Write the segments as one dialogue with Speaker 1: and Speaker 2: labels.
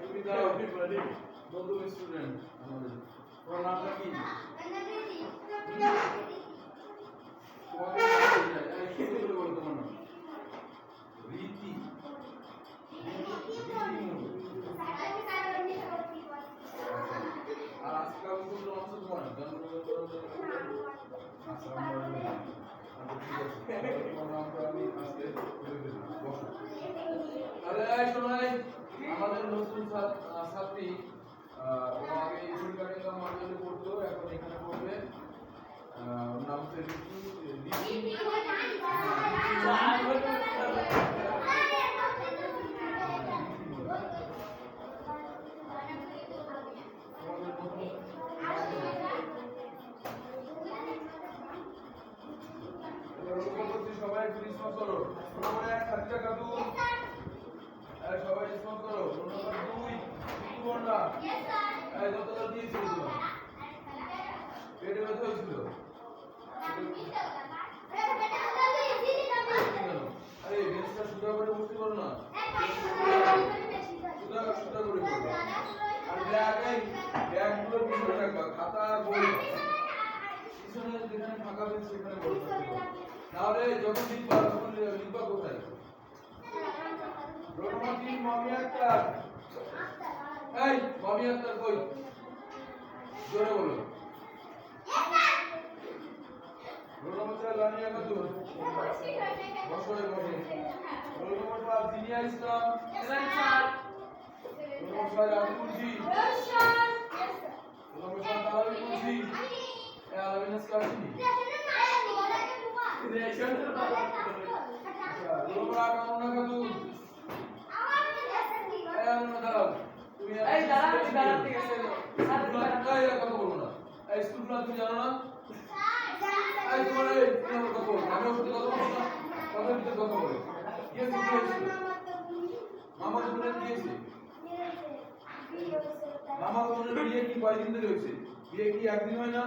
Speaker 1: তুমি দাঁড়াও নতুন স্টুডেন্ট আমাদের তোমার নামটা কি তোমার নাম রীতি আর আজকে আমি বললাম আছে তোমার আমাদের নতুন ছাত্রী আগে স্কুল কাটিং মডেলে পড়তো এখন এখানে পড়বে নাম হচ্ছে সবাই রেসপন্স করো নম্বর 1 খাদিজা খাতুন সবাই রেসপন্স করো নম্বর 2 সুবর্ণা यस স্যার এই কতটা দিয়েছিল তুমি পেটে ব্যথা হয়েছিল আরে বেঞ্চটা সোজা করে বসতে পারো না সোজা করে বসো আর ব্যাগগুলো পিছনে রাখবা খাতা বই পিছনে যেখানে ফাঁকা বেঞ্চ সেখানে বসো নাহলে যখন লিখবা তখন লিখবা কোথায় রোল নম্বর 3 মামি আক্তার এই মামি আক্তার কই জোরে বলো রোল নম্বর 4 লামিয়া খাতুন বসো roll number 5 Jinia Islam sir roll number 6 Abdul জি স্যার রোল নম্বর 7 আলামিন জি Alamin Askari reaction roll number 8 Anuna Khatun তুমি এই দাঁড়াও ঠিক আছে স্যার কথা বলবো না এই স্কুল প্ল্যান তুমি জানো না এই তোমার এই কথা বলো আমি ওর সাথে কথা বলবো না কথা ভিতরে কথা বলো কে দিয়েছে মামা তোমার দিয়েছে মামা তোমার বিয়ে কি কয়দিন ধরে হয়েছে বিয়ে কি একদিন হয় না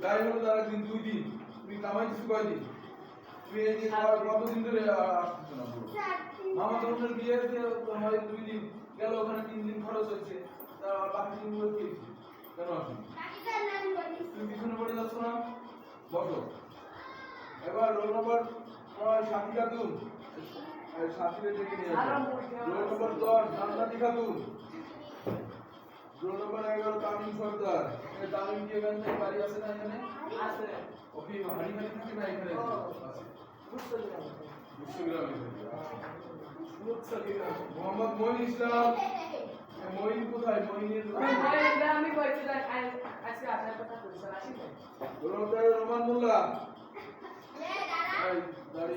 Speaker 1: গায়ে হলো তার একদিন 2 দিন তুমি কামাইছিস কয়দিন তুমি এই যে কতদিন ধরে আসছো না মামা তোমার বিয়ে হয় 2 দিন গেল ওখানে 3 দিন খরচ হয়েছে তার বাকি দিনগুলো কি হয়েছে কেন আসেন তুমি পিছনে পড়ে যাচ্ছ না বসো এবার রোল নম্বর 9 সাথী খাতুন সাথীরে ডেকে নিয়ে আসো রোল নম্বর 10 জান্নাতি খাতুন রোল নম্বর 11 তামিম সরদার এই তামিম কি এখানে বাড়ি আছে না এখানে আছে ওকে হাড়ি বাড়ি থাকে না এখানে আছে মুসলিমগ্রামে মোহাম্মদ মঈন ইসলাম মঈন কোথায় মঈনের
Speaker 2: আমি কইছি আজকে আপনার কথা কইছি আসি
Speaker 1: রহমান মোল্লা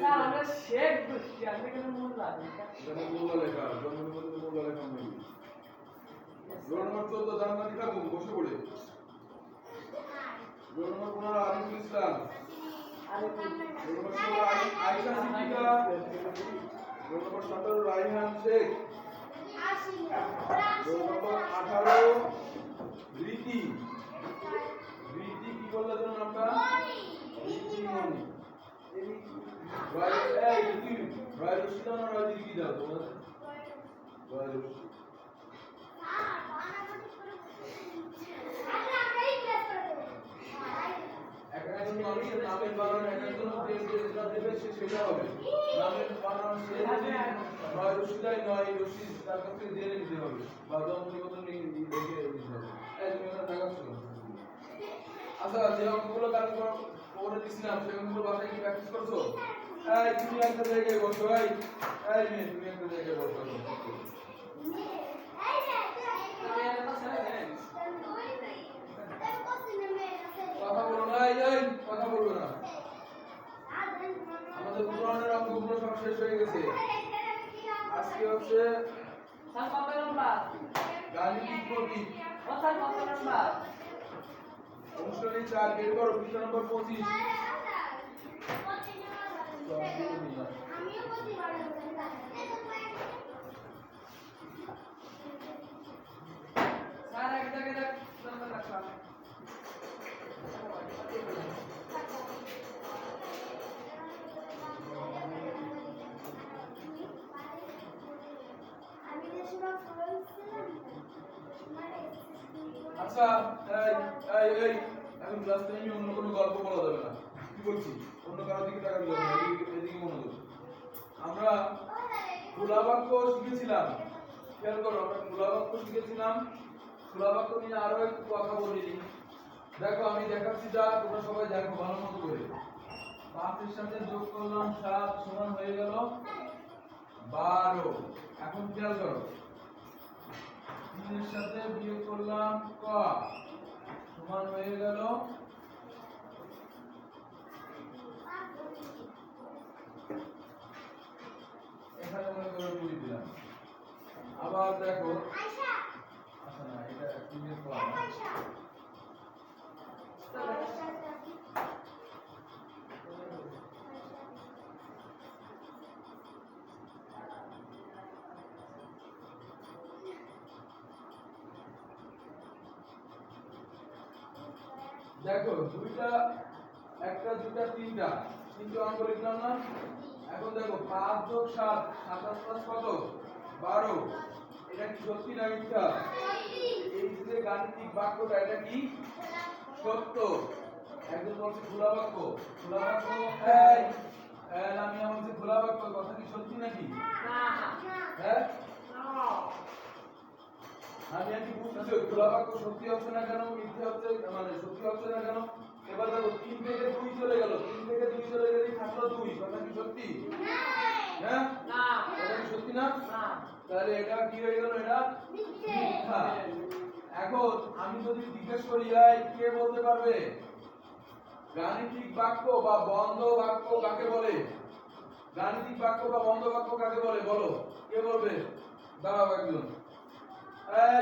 Speaker 2: স্যার আমরা শেখ দুষ্টি আপনি কেন মোল্লা
Speaker 1: মোল্লা লেখা জন্মদিন মোল্লা লেখা নেই রোল নম্বর 14 জান্নাতি খাতুন বসে পড়ে roll number 15 Ariful Islam roll number 16 Ayesha Siddiqa roll number 17 Raihan Sheikh roll number 18 Riti Riti কি বললা যেন নামটা রীতি মনি এই রীতি রায় রশিদ না রায় কি দাও তোমাদের রায় রশিদ একজন মানুষের নামের বানান একজন যেটা দেবে সেটা হবে নামের বানান সে যদি নয় রশিদাই নয় রশিদ তার কাছে দিয়ে নিতে হবে বা জন্মদিন মতো লিখে দিতে হবে এই তুমি এটা দেখাচ্ছ আচ্ছা যে অঙ্কগুলো কাল করে দিছিলাম সেই অঙ্কগুলো বাসায় কি প্র্যাকটিস করছো এই তুমি একটা জায়গায় বসো এই মেয়ে তুমি একটা জায়গায় বসো কথা বলো না এই কথা বলবো না আমাদের পুরাণের অঙ্কগুলো সব শেষ হয়ে গেছে আজকে হচ্ছে
Speaker 2: কত নম্বর
Speaker 1: গাণিতিক প্রতীক
Speaker 2: কত নম্বর
Speaker 1: অনুশীলনী 4 বের করো পৃষ্ঠা নম্বর 25 আমিও বলতে পারবো
Speaker 2: স্যার এক জায়গায় নম্বর রাখলাম
Speaker 3: আমি দেশে
Speaker 1: আচ্ছা এই এখন ক্লাস টাইমে অন্য কোনো গল্প বলা যাবে না কি বলছি অন্য কারোর দিকে তাকানো যাবে না এদিকে মনোযোগ আমরা খোলা বাক্য শিখেছিলাম খেয়াল করো আমরা খোলা বাক্য শিখেছিলাম খোলা বাক্য নিয়ে আরো একটু কথা বলিনি দেখো আমি দেখাচ্ছি যা তোমরা সবাই দেখো ভালো মতো করে 5 এর সাথে যোগ করলাম 7 সমান হয়ে গেল 12 এখন খেয়াল করো 3 এর সাথে বিয়োগ করলাম ক সমান হয়ে গেল এখানে মনে করে 2 দিলাম আবার দেখো আচ্ছা না এটা 3 এর পর দেখো দুইটা একটা দুইটা তিনটা তিনটা অঙ্ক লিখলাম না এখন দেখো 5 যোগ 7 27 প্লাস কত 12 এটা কি সত্যি না মিথ্যা এই যে গাণিতিক বাক্যটা এটা কি সত্য একদম বলছে খোলা বাক্য এই আমি বলছি খোলা বাক্য কথা কি সত্যি নাকি
Speaker 2: না
Speaker 1: হ্যাঁ
Speaker 2: না
Speaker 1: আমি কি বুঝতেছি খোলা বাক্য সত্যি হচ্ছে না কেন মিথ্যা হচ্ছে মানে সত্যি হচ্ছে না কেন এবার দেখো 3 থেকে 2 চলে গেল 3 থেকে 2 চলে গেলেই থাকলো 2 কথা কি সত্যি হ্যাঁ
Speaker 2: না
Speaker 1: এটা কি সত্যি না
Speaker 2: না
Speaker 1: তাহলে এটা কি হয়ে গেল এটা মিথ্যা এখন আমি যদি জিজ্ঞেস করি এই কে বলতে পারবে গাণিতিক বাক্য বা বন্ধ বাক্য কাকে বলে গাণিতিক বাক্য বা বন্ধ বাক্য কাকে বলে বলো কে বলবে দাঁড়াও একজন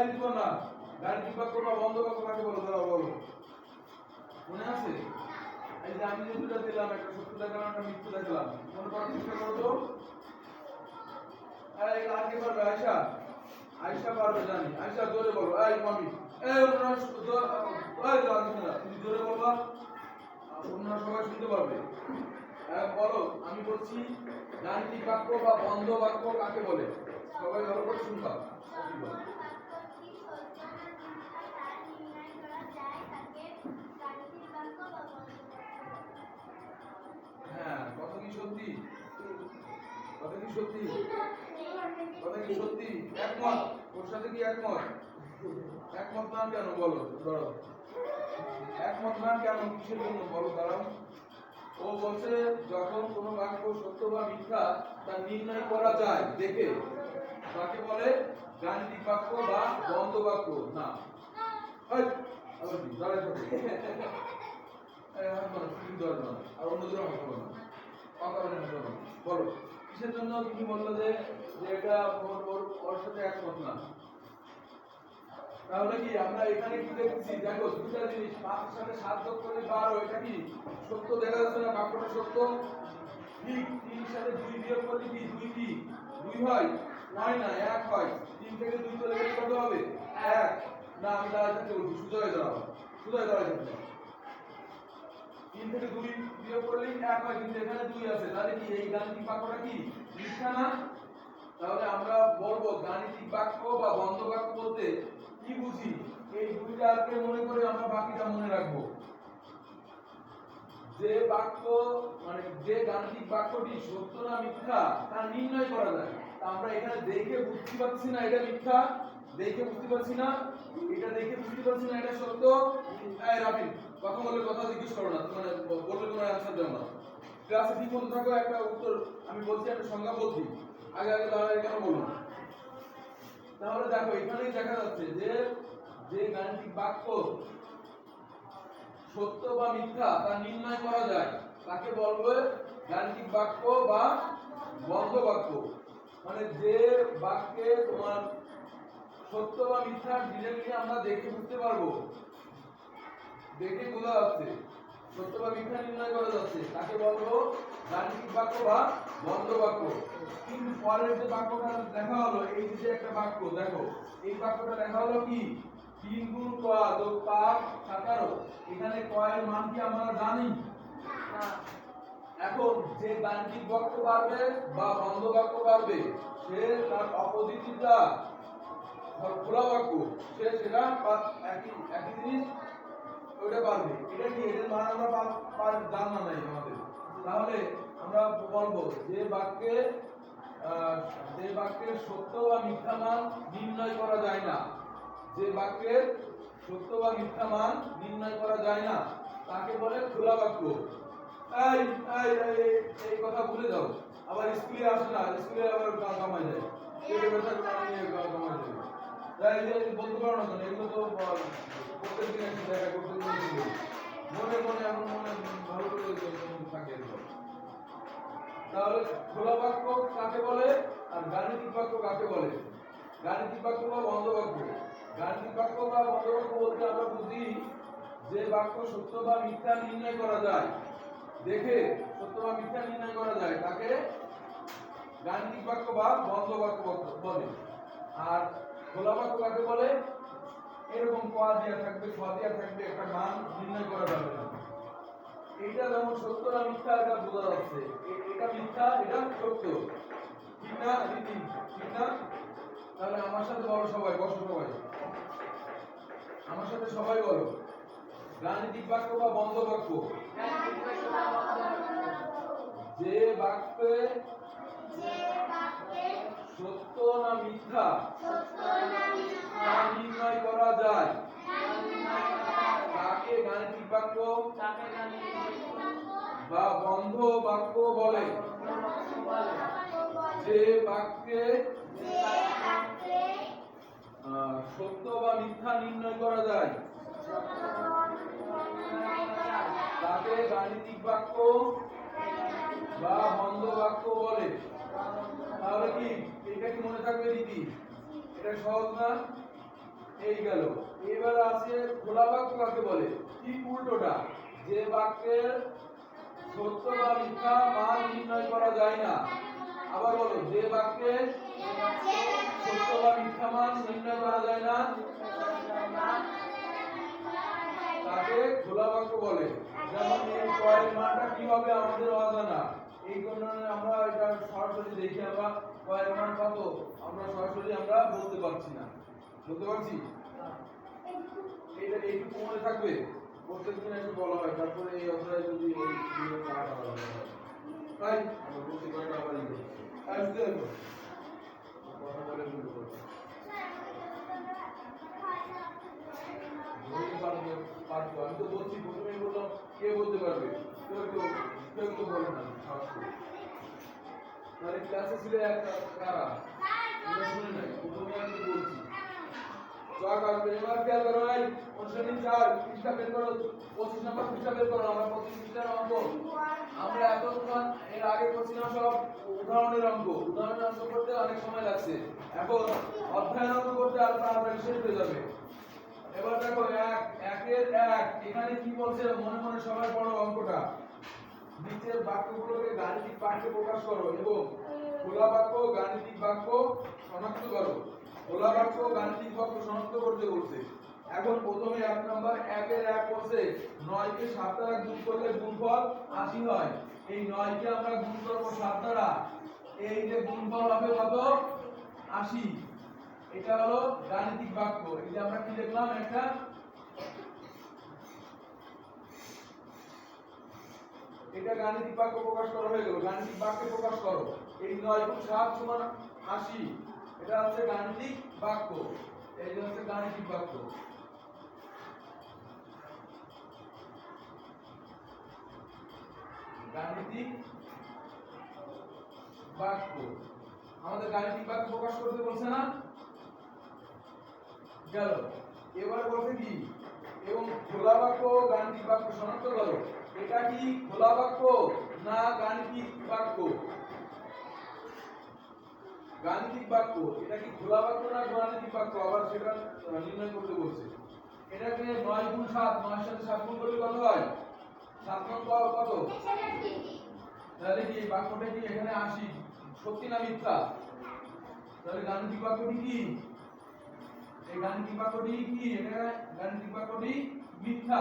Speaker 1: লিখো না গাণিতিক বাক্য বা বন্ধ বাক্য কাকে বলে দাঁড়াও বলো মনে আছে এই যে আমি যে দুটো দিলাম একটা সত্য দেখালাম একটা মিথ্যা দেখালাম মনে করার চেষ্টা করো তো এই আর কে পারবে আয়েশা আয়েশা পারবে জানি আয়েশা জোরে বলো এই মামি এই ওনারা তুমি জোরে বলবা ওনারা সবাই শুনতে পারবে বলো আমি বলছি গাণিতিক বাক্য বা বন্ধ বাক্য কাকে বলে সবাই ভালো করে শুনবা হ্যাঁ কথা কি সত্যি কথা কি সত্যি কথা কি সত্যি একমত ওর সাথে কি একমত একমত না কেন বলো ধরো একমত না কেন কিসের জন্য বলো দাঁড়াও ও বলছে যখন কোনো বাক্য সত্য বা মিথ্যা তা নির্ণয় করা যায় দেখে তাকে বলে গাণিতিক বাক্য বা বন্ধ বাক্য না আবার কি দাঁড়াই থাকো আর অন্য জন হবে না অকারণে হবে না বলো কিসের জন্য তুমি বললো যে এটা ওর সাথে একমত না তাহলে কি আমরা এখানে কি দেখছি দেখো দুটা জিনিস 5 এর সাথে 7 যোগ করলে 12 এটা কি সত্য দেখা যাচ্ছে না বাক্যটা সত্য ঠিক 3 এর সাথে 2 বিয়োগ করলে কি 2 কি 2 হয় হয় না 1 হয় 3 থেকে 2 চলে গেলে কত হবে 1 না আমি দাঁড়াতে বলছি সুজয় দাঁড়াও সুজয় দাঁড়াতে 3 থেকে 2 বিয়োগ করলে 1 হয় কিন্তু এখানে 2 আছে তাহলে কি এই গাণিতিক বাক্যটা কি মিথ্যা না তাহলে আমরা বলবো গাণিতিক বাক্য বা বন্ধ বাক্য বলতে কি বুঝি এই দুইটাকে মনে করে আমরা বাকিটা মনে রাখবো যে বাক্য মানে যে গাণিতিক বাক্যটি সত্য না মিথ্যা তা নির্ণয় করা যায় তা আমরা এখানে দেখে বুঝতে পারছি না এটা মিথ্যা দেখে বুঝতে পারছি না এটা দেখে বুঝতে পারছি না এটা সত্য এই রাবিন কথা বললে কথা জিজ্ঞেস করো না মানে বললে কোনো অ্যানসার দাও না ক্লাসে ঠিক মতো থাকো একটা উত্তর আমি বলছি একটা সংজ্ঞা বলছি আগে আগে দাঁড়ায় কেন বলুন তাহলে দেখো এখানেই দেখা যাচ্ছে যে যে গাণিতিক বাক্য সত্য বা মিথ্যা তা নির্ণয় করা যায় তাকে বলবে গাণিতিক বাক্য বা বন্ধ বাক্য মানে যে বাক্যে তোমার সত্য বা মিথ্যা ডিরেক্টলি আমরা দেখে বুঝতে পারবো দেখে বোঝা যাচ্ছে সত্য বা মিথ্যা নির্ণয় করা যাচ্ছে তাকে বলবো গাণিতিক বাক্য বা বন্ধ বাক্য কিন্তু পরের যে বাক্যটা দেখা হলো এই যে একটা বাক্য দেখো এই বাক্যটা দেখা হলো কি 3 গুণ ক যোগ 5 17 এখানে ক এর মান কি আমরা জানি না এখন যে গাণিতিক বাক্য পারবে বা বন্ধ বাক্য পারবে সে তার অপোজিটটা খোলা বাক্য সেটা একই একই জিনিস ওটা পারবে। এটা কি এর মান আমরা জানা নাই আমাদের। তাহলে আমরা বলবো যে বাক্যের সত্য বা মিথ্যা মান নির্ণয় করা যায় না, যে বাক্যের সত্য বা মিথ্যা মান নির্ণয় করা যায় না তাকে বলে খোলা বাক্য। এই এই এই কথা ভুলে যাও, আবার স্কুলে আসে না, স্কুলে আবার কামাই যায়, পেটে ব্যথা নিয়ে কামাই যায়। তাই বলতে পারো না কেন? এগুলো তো প্রত্যেকদিন একটু দেখা করতে মনে মনে এমন মনে ভালো করে থাকে। তাহলে খোলা বাক্য কাকে বলে আর গাণিতিক বাক্য কাকে বলে? গাণিতিক বাক্য বা বন্ধ বাক্য। গাণিতিক বাক্য বা বন্ধ বাক্য বলতে আমরা বুঝি যে বাক্য সত্য বা মিথ্যা নির্ণয় করা যায়, দেখে সত্য বা মিথ্যা নির্ণয় করা যায় তাকে গাণিতিক বাক্য বা বন্ধ বাক্য বলে। আর খোলা বাক্য কাকে বলে? এরকম ক দিয়া থাকবে, খ দিয়া থাকবে, একটা মান নির্ণয় করা যাবে না। এটা যেমন সত্য না মিথ্যা এটা বোঝা যাচ্ছে, এটা মিথ্যা এটা সত্য, ঠিক না রীতি? ঠিক না? তাহলে আমার সাথে বলো সবাই, বসো সবাই আমার সাথে, সবাই বলো গাণিতিক বাক্য বা বন্ধ বাক্য। যে বাক্যে সত্য না মিথ্যা তা নির্ণয় করা যায় তাকে গাণিতিক বাক্য বা বন্ধ বাক্য বলে। যে বাক্যে সত্য বা মিথ্যা নির্ণয় করা যায় তাকে গাণিতিক বাক্য বা বন্ধ বাক্য বলে। তাহলে কি এটা কি মনে থাকবে রীতি? এটা সহজ না? এই গেল। এবার আছে খোলা বাক্য কাকে বলে? ঠিক উল্টোটা, যে বাক্যের সত্য বা মিথ্যা মান নির্ণয় করা যায় না। আবার বলো, যে বাক্যে সত্য বা মিথ্যা মান নির্ণয় করা যায় না তাকে খোলা বাক্য বলে। যেমন এই কয়ের মানটা কি হবে আমাদের অজানা, এই কারণে আমরা এটা সরাসরি দেখি, আমরা কয়ের মান কত আমরা সরাসরি আমরা বলতে পারছি না। বলতে পারছি? এটা এইটুকু মনে থাকবে, প্রত্যেকদিন একটু বলা হয়, তারপরে এই অধ্যায়ে যদি তাই আমরা বলতে পারি না, আবার আসতে হবে কথা বলে বলতে পারছি পারবো। আমি তো বলছি, প্রথমেই বললাম কে বলতে পারবে, কেউ তো বলে না সাহস করে। তাহলে ক্লাসে ছিল একটা কারা শুনে নাই, প্রথমে আমি বলছি জগ আসবে। এবার খেয়াল করো, এই অনুশীলনী 4 পৃষ্ঠা বের করো, 25 নম্বর পৃষ্ঠা বের করো। আমরা 25 পৃষ্ঠার অঙ্ক আমরা এতক্ষণ এর আগে করছিলাম সব উদাহরণের অঙ্ক। উদাহরণের অঙ্ক করতে অনেক সময় লাগছে, এখন অধ্যায়ের অঙ্ক করতে আরো তাড়াতাড়ি শেষ হয়ে যাবে। এবার দেখো 1 এখানে কি বলছে মনে মনে সবাই পড়ো অঙ্কটা। নিচের বাক্যগুলোকে গাণিতিক বাক্যে প্রকাশ করো এবং খোলা বাক্য গাণিতিক বাক্য শনাক্ত করো। খোলা বাক্য গাণিতিক বাক্য শনাক্ত করতে বলছে। এখন প্রথমে 1 নাম্বার 1 বলছে 9 কে 7 দ্বারা গুণ করলে গুণফল 80 হয়। এই 9 কে আমরা গুণ করব 7 দ্বারা, এই যে গুণফল হবে কত? 80। এটা হলো গাণিতিক বাক্য। এই যে আমরা কি লিখলাম, একটা এটা গাণিতিক বাক্য প্রকাশ করা হয়ে গেল। গাণিতিক বাক্যে প্রকাশ করো। এই 9 গুণ 7 সমান 80, এটা হচ্ছে গাণিতিক বাক্য। এই যে হচ্ছে গাণিতিক বাক্য। গাণিতিক বাক্য আমাদের গাণিতিক বাক্য প্রকাশ করতে বলছে না? গেল। এবার বলছে কি, এবং খোলা বাক্য গাণিতিক বাক্য শনাক্ত করো। এটা কি খোলা বাক্য না গাণিতিক বাক্য? গাণিতিক বাক্য, এটা কি খোলা বাক্য না গাণিতিক বাক্য? আবার সেটা নির্ণয় করতে বলছে। এটাকে 9 গুণ 7, 9 এর সাথে 7 গুণ করলে কত হয়? 7 গুণ কত? তাহলে কি বাক্যটা কি এখানে 80 সত্যি না মিথ্যা? তাহলে গাণিতিক বাক্যটি কি? এই গাণিতিক বাক্যটি কি? এটা গাণিতিক বাক্যটি মিথ্যা।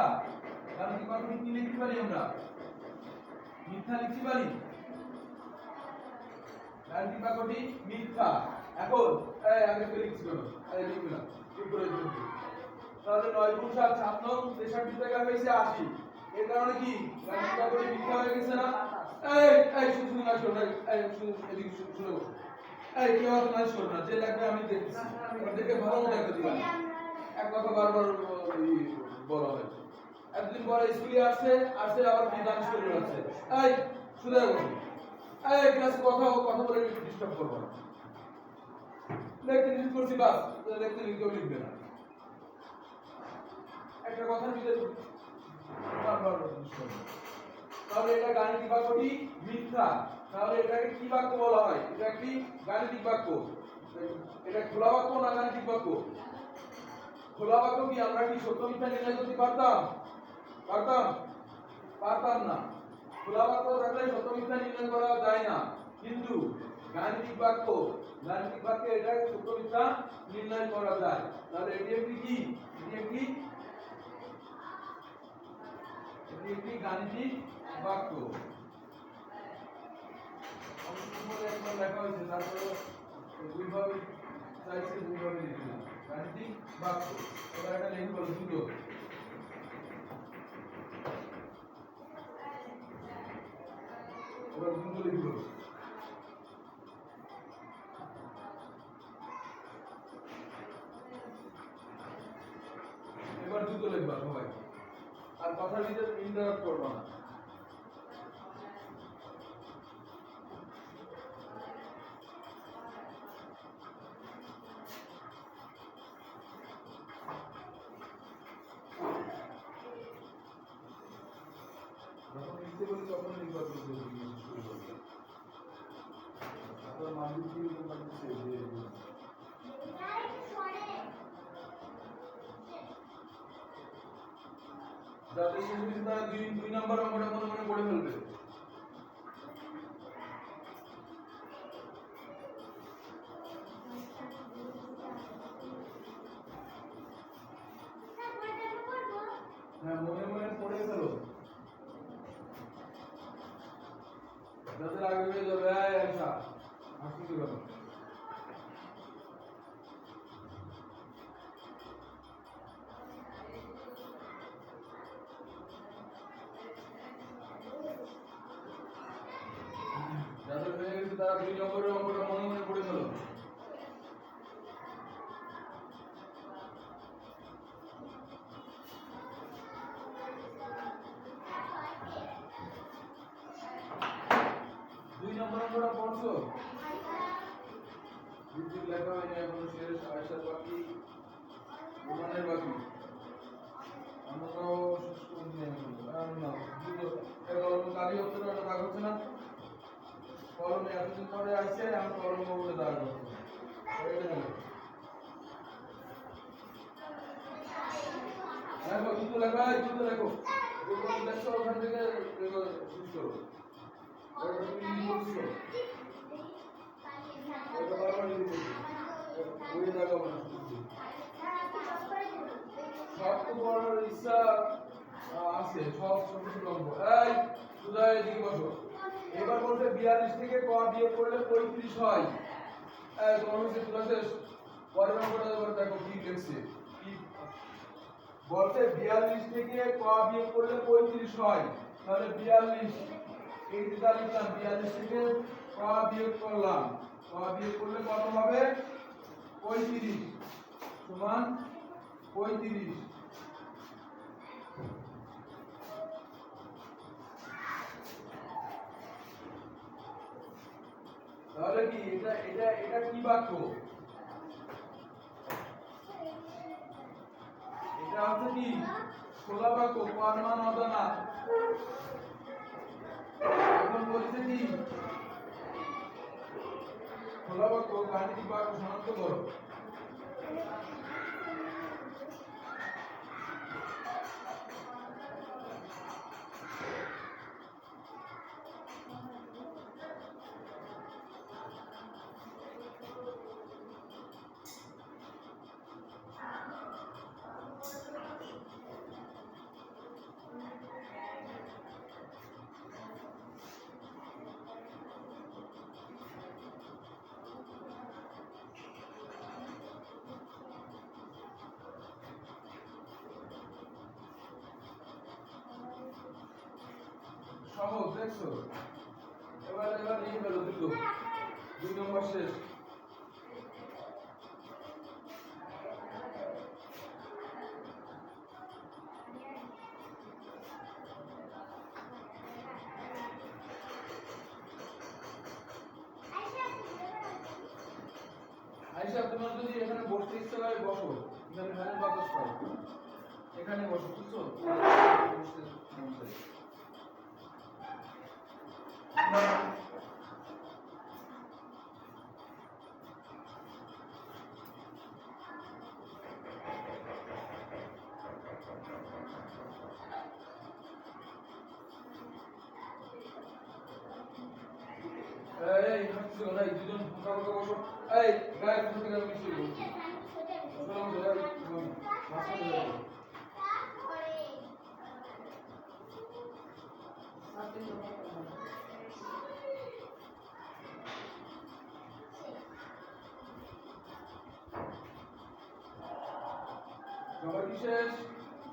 Speaker 1: গাণিতিক বাক্যটি কি লিখতে পারি আমরা? মিথ্যা লিখতে পারি। গাণিতিক বাক্যটি মিথ্যা। এখন আগে লিখছি কেন? লিখবে না, উপরে লিখবে। তাহলে 9 গুণ 7 7 9 63 টাকা হয়েছে 80। এর কারণে কি গাণিতিক বাক্যটি মিথ্যা হয়ে গেছে না? এই শুধু না শোনো, এই শুধু এদিকে শুনে বসো। এই কি হতো না শোনো না, যে লাগবে আমি দেখছি, দেখে ভালো মতো একটা দিলাম। এক কথা বারবার বলা হয়। একদিন পরে স্কুলে আসছে আবার কি ডান্স করে যাচ্ছে। এই শুনে বসো। এই ক্লাসে কথা বলে ডিস্টার্ব করবো না। লেখতে নিজ করছি বাস, লেখতে কেউ লিখবে না। একটা কথার ভিতরে বারবার তাহলে এটা গাণিতিক বাক্যটি মিথ্যা। তাহলে এটাকে কি বাক্য বলা হয়? এটা একটি গাণিতিক বাক্য। এটা খোলা বাক্য না গাণিতিক বাক্য? খোলা বাক্য কি আমরা কি সত্য মিথ্যা নির্ণয় করতে পারতাম? পারতাম না। খোলা বাক্য থাকলে সত্য মিথ্যা নির্ণয় করা যায় না। কিন্তু গাণিতিক বাক্যে এটা সত্য মিথ্যা নির্ণয় করা যায়। তাহলে এটি একটি কি? এটি একটি গাণিতিক বাক্য। একবার লেখা হয়েছে, তারপরে দুইভাবে চাইছে, দুইভাবে লিখলাম গাণিতিক বাক্য। এবার একটা লিখব দুটো। এবার দুটো লিখব। এবার দুটো লিখবা সবাই, আর কথার ভিতরে ইন্টারাপ্ট করবা না। যখন লিখতে বলি তখন লিখবা শুরু করবে। আপনার মানবিক কি লাগছে যে যাতে সেগুলি তারা দুই নাম্বার অঙ্কটা মনে মনে পড়ে ফেলবে। হ্যাঁ, মনে মনে পড়ে ফেলো, যাতে আগে হয়ে যাবে। আচ্ছা হাসি কি বলো? যাদের হয়ে গেছে তারা 2 নম্বরের অঙ্কটা মনে মনে পড়ে ফেলো। অঙ্কটা পড়ছো? বিদ্যুৎ লেখা হয়নি এখনো, শেষ আয়সার বাকি, প্রমাণের বাকি। আমরাও শেষ করে দিই না দুটো কলম কালি হচ্ছে না, দাগ হচ্ছে না। কলমে এতদিন পরে আসছে, আমি কলম বলে দাগ হচ্ছে দেখো দুটো লেখা হয়, দুটো লেখো। যেগুলো দেখছো ওখান থেকে শেষ করো। তুমি লিখছো এটা বারবার লিখছো, বই দাগাবো না। সব তো পড়ার ইচ্ছা আছে, সব ছোট ছোট অঙ্ক। এই সুজা এদিকে বসো। এবার বলতে 42 থেকে ক বিয়োগ করলে 35 হয়। এই তোমার হচ্ছে সুজা শেষ। পরের অঙ্কটা এবার দেখো কি লিখছে। কি বলতে 42 থেকে ক বিয়োগ করলে 35 হয়। তাহলে 42 এই যেটা লিখলাম, 42 থেকে ক বিয়োগ করলাম, ক বিয়োগ করলে কত হবে? 35 সমান 35। তাহলে কি এটা এটা এটা কি বাক্য? এটা হচ্ছে কি খোলা বাক্য, কোন মান অজানা। এখন বলছে কি খোলা বাক্য গাণিতিক বাক্য শনাক্ত করো। সহজ দেখছো এবার লিখে ফেলো দুটো 2 নম্বর শেষ আয়শা তোমার যদি এখানে বসতে ইচ্ছা হয় বসো এখানে ফ্যানের বাতাস পাও এখানে বসো বুঝছো বসতে মন চাই। এই হাঁটছো না এই দুজন ফাঁকা বসো এই গায়ে কোথা থেকে আমি শুরু করছি সালাম ধরে মাঝখানে যাবো সবার কি শেষ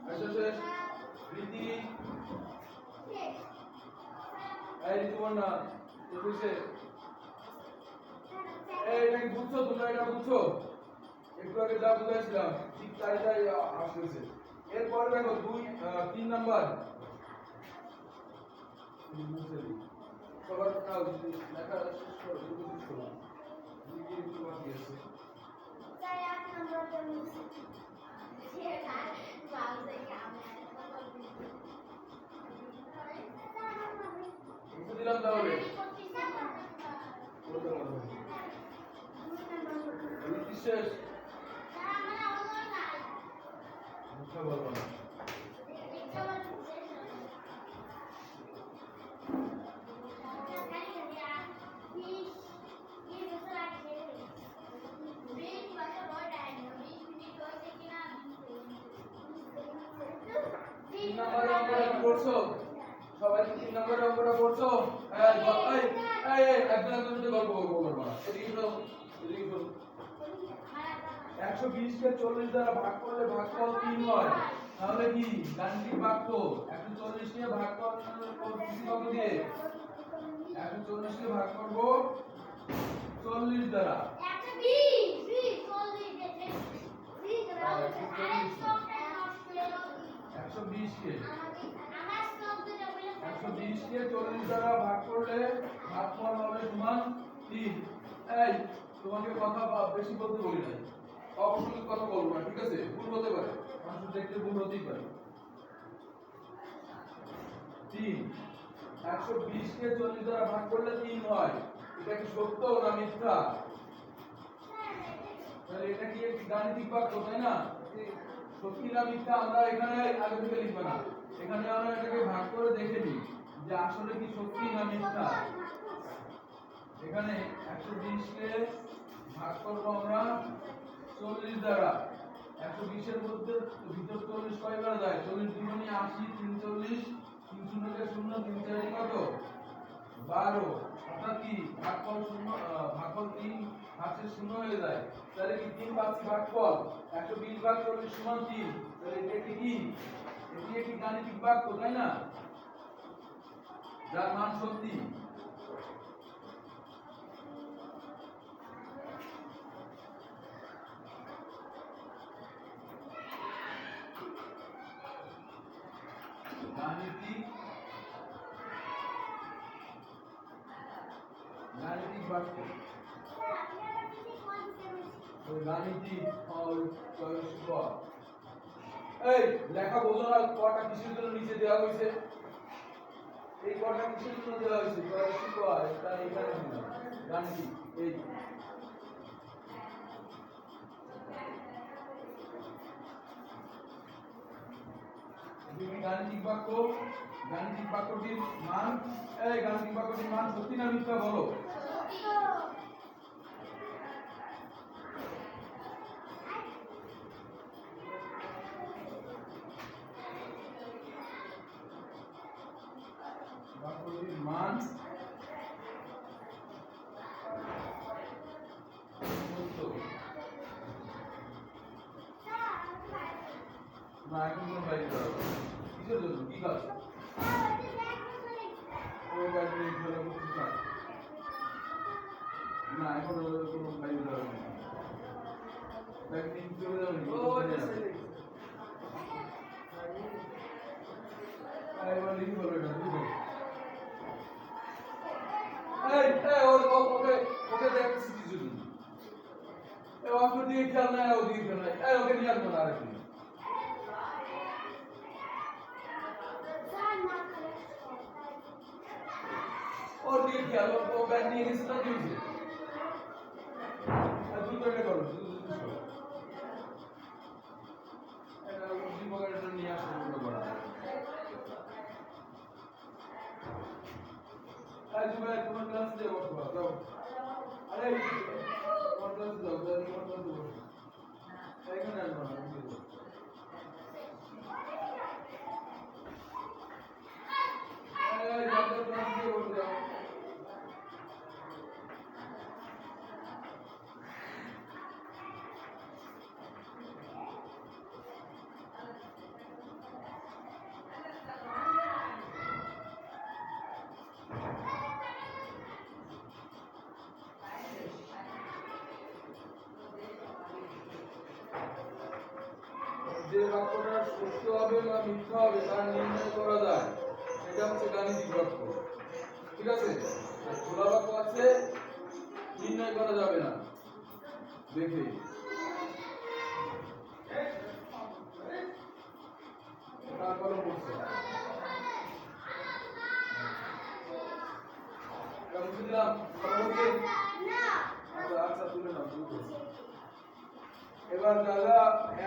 Speaker 1: আচ্ছা শেষ রীতি এই ঋতুবর্ণা শেষ এটা কি বুঝছো তোমরা এটা বুঝছো একটু আগে যা বুঝাইছিলাম ঠিক তাই আসছে এরপর দেখো 3 নাম্বার সবার লেখা শেষ করো দুটো শেষ করো কি একটু বাকি আছে দিলাম তাহলে শেষ মুখে বলবো না পড়ছো সবাই 3 নম্বরের অঙ্কটা পড়ছো একজন গল্প করবো না এদিকে 120 কে 40 দ্বারা ভাগ করলে ভাগফল 3 হয় তাহলে কি গাণিতিক বাক্য 140 কে ভাগ করছি কত দিয়ে 140 কে ভাগ করব 40 দ্বারা 120 কে 40 দ্বারা ভাগ করলে ভাগফল হবে সমান 3 এই তোমাকে কথা বেশি বলতে বলি নাই অবশ্যই কথা বলবো না ঠিক আছে ভুল হতে পারে মানুষ দেখতে ভুল হতেই পারে 3 120 কে 40 দ্বারা ভাগ করলে 3 হয় এটা কি সত্য না মিথ্যা তাহলে এটা কি একটি গাণিতিক বাক্য তাই না সত্যি না মিথ্যা আমরা এখানে আগে থেকে লিখব না এখানে আমরা এটাকে ভাগ করে দেখে নিই যে আসলে কি সত্যি না মিথ্যা এখানে 120 কে ভাগ করব আমরা 40 দ্বারা 120 এর মধ্যে ভিতর 40 কয়বার যায় 40 দুগুণে 80 340 3 শূন্য কে 0 3 4 কত 12 অর্থাৎ কি ভাগফল 0 ভাগফল 3 হাতে 0 হয়ে যায় তাহলে কি 3 পাচ্ছি ভাগফল 120 ভাগ 40 সমান 3 তাহলে এটা কি এটি একটি গাণিতিক বাক্য তাই না যার মান সত্যি গাণিতিক বাক্য গাণিতিক এই লেখা বোঝো না কটা কিসের জন্য নিচে দেওয়া হয়েছে এই কটা কিসের জন্য দেওয়া হয়েছে এটা এখানে গাণিতিক এই গাণিতিক বাক্যটির মান গাণিতিক বাক্যটির মান সত্যি না মিথ্যা বলো বাক্যটির মান সত্য না এখন কোন বাইক কিসের জন্য কি কাজ 5 মিনিট ধরে করছিস না না এখন কোনো ফাইল দেওয়া নেই এক মিনিট চলে যাবে
Speaker 2: ও ছেলে
Speaker 1: এবার লিখে বলবে না বুঝো এই ওকে দেখছিস কিছু দিন এই অঙ্ক দিয়ে খেয়াল নাই ও দিয়ে খেয়াল নাই এই ওকে নিয়ে আসবো না আরেকদিন और ये क्या लो वो बैग नहीं किसी तरह क्यों से तू तो क्या करो तू ऐसा उसी वगैरह तो नहीं आ सकते बड़ा आज मैं तुम्हारे क्लास से वो जाओ अरे और क्लास जाओ जल्दी और क्लास जाओ एक मिनट बना अरे जाओ क्लास से वो जाओ যে বাক্যটা সত্য হবে বা মিথ্যা হবে তা নির্ণয় করা যায় এটা হচ্ছে গাণিতিক বাক্য ঠিক আছে আর খোলা বাক্য আছে নির্ণয় করা যাবে না দেখে তারপরে বলছে কেমন বুঝলাম আচ্ছা তুলে নাও শুরু করছি এবার যারা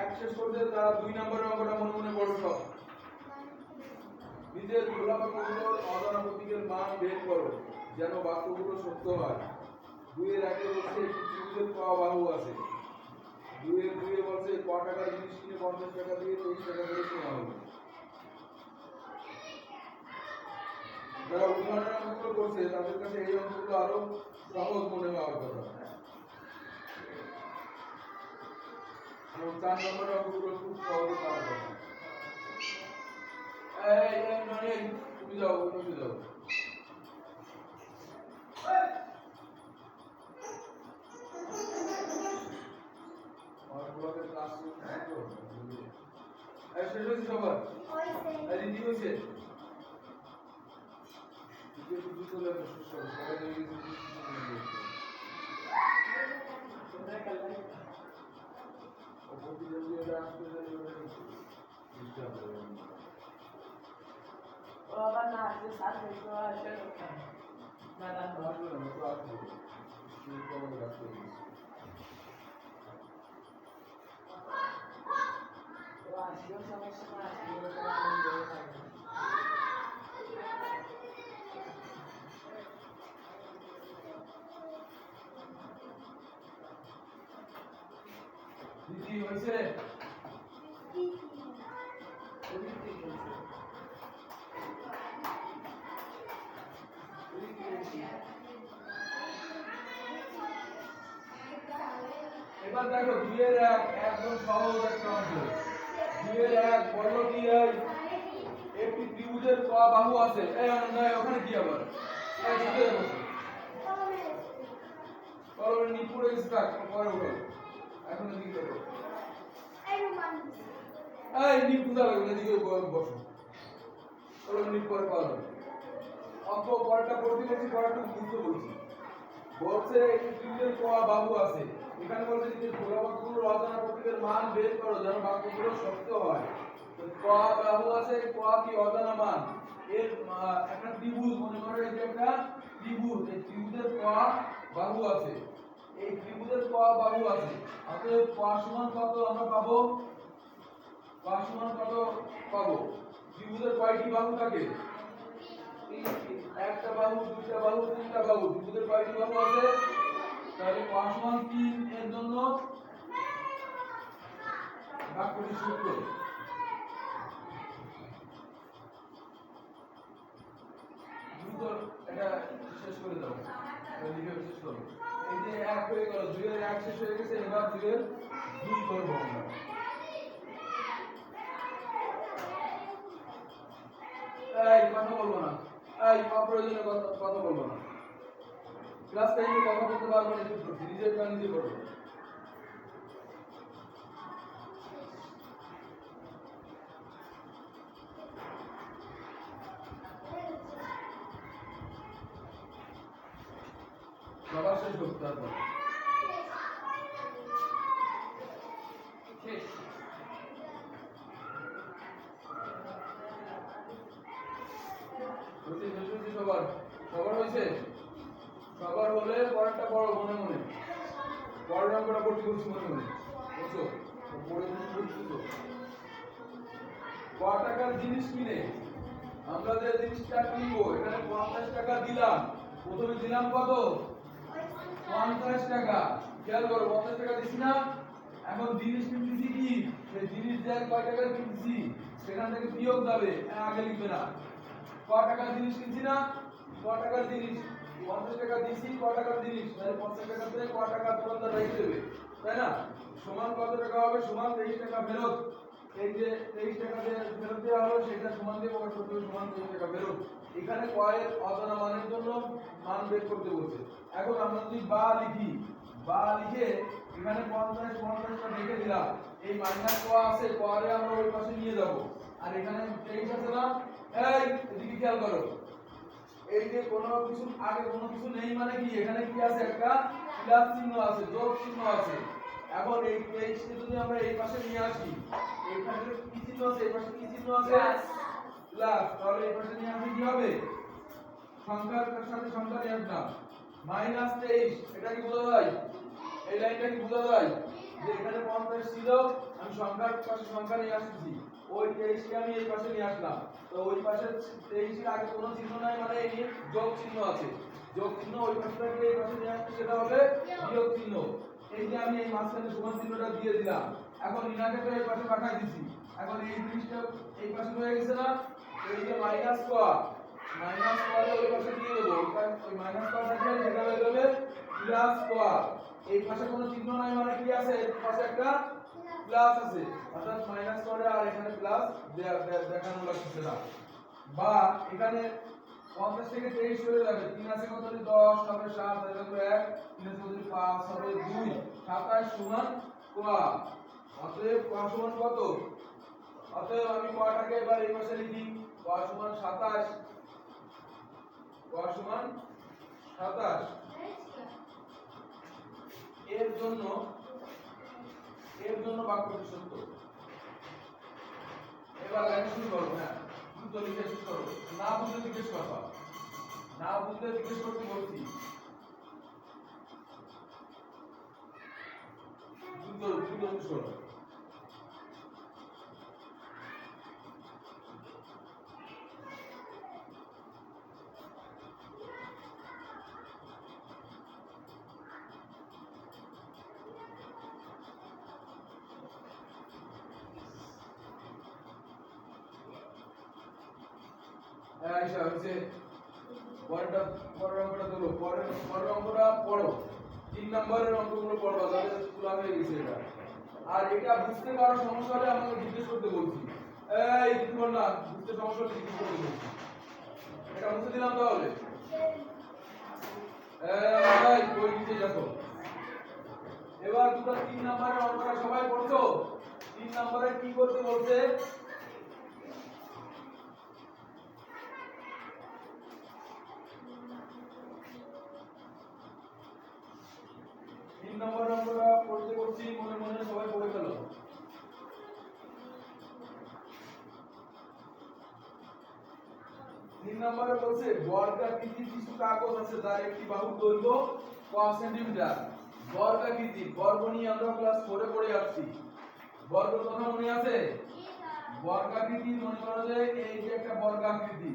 Speaker 1: এক শেষ করছে তারা 2 নম্বরের অঙ্কটা মনে মনে পড়ো সব নিজের খোলা বাক্যগুলোর অজানা প্রতীকের মান বের করো যেন বাক্যগুলো সত্য হয় 2 এর আগে বলছে একটি ত্রিভুজের ক বাহু আছে 2 এর 2 এ বলছে ক টাকার জিনিস কিনে 50 টাকা দিয়ে 23 টাকা করে কেনা হবে যারা উদাহরণের অঙ্কগুলো করছে তাদের কাছে এই অঙ্কগুলো আরো সহজ মনে হওয়ার কথা और 4 नंबर অঙ্কগুলো খুব সহজে পারা যাবে এই মানে তুমি যাও তুমি যাও আর ব্লকে ক্লাস করো এই শেষ হয়েছে সবার এই রেডি হয়েছে কিছু কিছু চলে আসে শেষ হবে সবাই রেডি হয়েছে
Speaker 2: बाबा ना आपके साथ बैठो ऐसे होता है मैदान में तो आशियों समस्या में आशियों का नाम दे
Speaker 1: दीदी वैसे এবার দেখো 2 এর 1 একদম সহজ একটা অঙ্ক 2 এর 1 বলো কি এই একটি ত্রিভুজের ক বাহু আছে এই নয় ওখানে কি আবার এই বুঝতে বসো কলমের নিপুরে স্টাক পরে উঠো এখন কি করব এই নিপ বুঝা লাগবে এদিকে বসো কলমের নিপ পরে পারো অঙ্ক পরেরটা পড়তে বলছি পরেরটা বুঝতে বলছি বলছে একটি ত্রিভুজের ক বাহু আছে এখানে বলছে যে খোলা বাক্যগুলোর অজানা প্রতীকের মান বের করো যেন বাক্যগুলো সত্য হয় তো ক বাহু আছে ক কি অজানা মান এর একটা ত্রিভুজ মনে করো এই যে একটা ত্রিভুজ এই ত্রিভুজের ক বাহু আছে এই ত্রিভুজের ক বাহু আছে অতএব ক সমান কত আমরা পাবো ক সমান কত পাবো ত্রিভুজের কয়টি বাহু থাকে একটা বাহু দুইটা বাহু তিনটা বাহু ত্রিভুজের কয়টি বাহু আছে তাহলে ক সমান 3 এর জন্য বাক্যটি সত্য দ্রুত এটা শেষ করে দাও লিখে শেষ করো এই যে 1 হয়ে গেল 2 এর 1 শেষ হয়ে গেছে এবার 2 এর 2 করব আমরা এই কথা বলবো না এই অপ্রয়োজনীয় কথা বলবো না। ক্লাস টাইমে কথা বলতে পারবো না, চুপ করছি, নিজের কাজ নিজে করবো। সবার শেষ হোক তারপর
Speaker 2: শেষ।
Speaker 1: সবার সবার হয়েছে, সবার হলে পরেরটা পড়ো মনে মনে, পরের অঙ্কটা পড়তে বলছি মনে মনে বুঝছো, পড়ে বুঝছো। ক টাকার জিনিস কিনে আমরা যে জিনিসটা কিনবো, এখানে 50 টাকা দিলাম, প্রথমে দিলাম কত? 50 টাকা। খেয়াল করো 50 টাকা দিছি না, এখন জিনিস কিনতেছি কি, সেই জিনিস যে কয় টাকার কিনতেছি সেখান থেকে বিয়োগ যাবে, আগে লিখবে না। ক টাকার জিনিস কিনছি না, ক টাকার জিনিস 50 টাকা দিছি, ক টাকার জিনিস, তাহলে 50 টাকা থেকে ক টাকা দোকানদার রেখে দেবে, তাই না? সমান কত টাকা হবে? সমান 23 টাকা ফেরত। এই যে 23 টাকা দিয়ে ফেরত দেওয়া হলো, সেটা সমান দিয়ে প্রকাশ করতে হবে, সমান 23 টাকা ফেরত। এখানে কয়ের অজানা মানের জন্য মান বের করতে বলছে। এখন আমরা যদি বা লিখি, বা লিখে এখানে 50টা রেখে দিলাম, এই মাইনাস ক আছে, ক রে আমরা ওই পাশে নিয়ে যাব, আর এখানে 23 আছে না, এই এদিকে খেয়াল করো, এই যে কোনো কিছু আগে কোনো কিছু নেই মানে কি, এখানে কি আছে? একটা প্লাস চিহ্ন আছে, যোগ চিহ্ন আছে। এখন এই 23 কে যদি আমরা এই পাশে নিয়ে আসি, এইখানে কি চিহ্ন আছে? এই পাশে কি চিহ্ন আছে? প্লাস। তাহলে এই পাশে নিয়ে আসলে কি হবে? সংখ্যার সাথে সংখ্যা নিয়ে আসলাম, -23। এটা কি বোঝা যায়? এই লাইনটা কি বোঝা যায় যে এখানে 50 ছিল, আমি সংখ্যার পাশে সংখ্যা নিয়ে আসছি, ওই 23 কে আমি এই পাশে নিয়ে আসলাম, তো ওই পাশে 23 এর আগে কোনো চিহ্ন নাই মানে এই যোগ চিহ্ন আছে, যোগ চিহ্ন ওই পাশে থেকে এই পাশে নিয়ে আসলে সেটা হবে বিয়োগ চিহ্ন। এই যে আমি এই মাঝখানে সমান চিহ্নটা দিয়ে দিলাম, এখন ইনাকে তো এই পাশে পাঠিয়ে দিছি, এখন এই জিনিসটা এই পাশে হয়ে গেছে না, এই যে মাইনাস ক, মাইনাস ক ওই পাশে দিয়ে দেব, ওই মাইনাস ক থাকলে সেটা হয়ে যাবে প্লাস ক। এই পাশে কোনো চিহ্ন নাই মানে কি আছে? এর পাশে একটা প্লাস আছে, অর্থাৎ মাইনাস করে আর এখানে প্লাস দেখানো লাগছে না। বা এখানে 50 থেকে 23 হয়ে যাবে, 3 আছে কত? 10 হবে 7, তাহলে 1, 3 আছে কত? 5 হবে 2, 27 সমান ক। অতএব ক সমান কত? অতএব আমি কটাকে এবার এই পাশে লিখি, ক সমান 27, ক সমান 27। এর জন্য বাক্যটি সত্য। এবার লাইন শুরু করো, হ্যাঁ দ্রুত লিখে শেষ করো, না বুঝলে জিজ্ঞেস করবা, না বুঝলে জিজ্ঞেস করতে বলছি, দ্রুত শেষ করো। আচ্ছা হচ্ছে পরের অঙ্কটা ধরো, পরের অঙ্কটা পড়ো, 3 নম্বরের অঙ্কগুলো পড়বা, তাহলে খোলা হয়ে গেছে এটা। আর এটা বুঝতে পারো সমস্যা হলে আমাকে জিজ্ঞেস করতে বলছি, এই কি বল না, বুঝতে সমস্যা হলে জিজ্ঞেস করতে বলছি। এটা মুছে দিলাম তাহলে, এই কই নিচে দেখো। এবার তোমরা 3 নম্বরের অঙ্কটা সবাই পড়ছো, 3 নম্বরে কি করতে বলছে? 3 নম্বরের অঙ্কটা পড়তে বলছি, মনে মনে সবাই পড়ে ফেলো। 3 নম্বরে বলছে বর্গাকৃতির কিছু কাগজ আছে যার একটি বাহুর দৈর্ঘ্য কত সেন্টিমিটার। বর্গাকৃতি, বর্গ নিয়ে আমরা ক্লাস 4 এ পড়ে আসছি, বর্গের কথা মনে আছে? বর্গাকৃতি মনে করো যে এই যে একটা বর্গাকৃতি,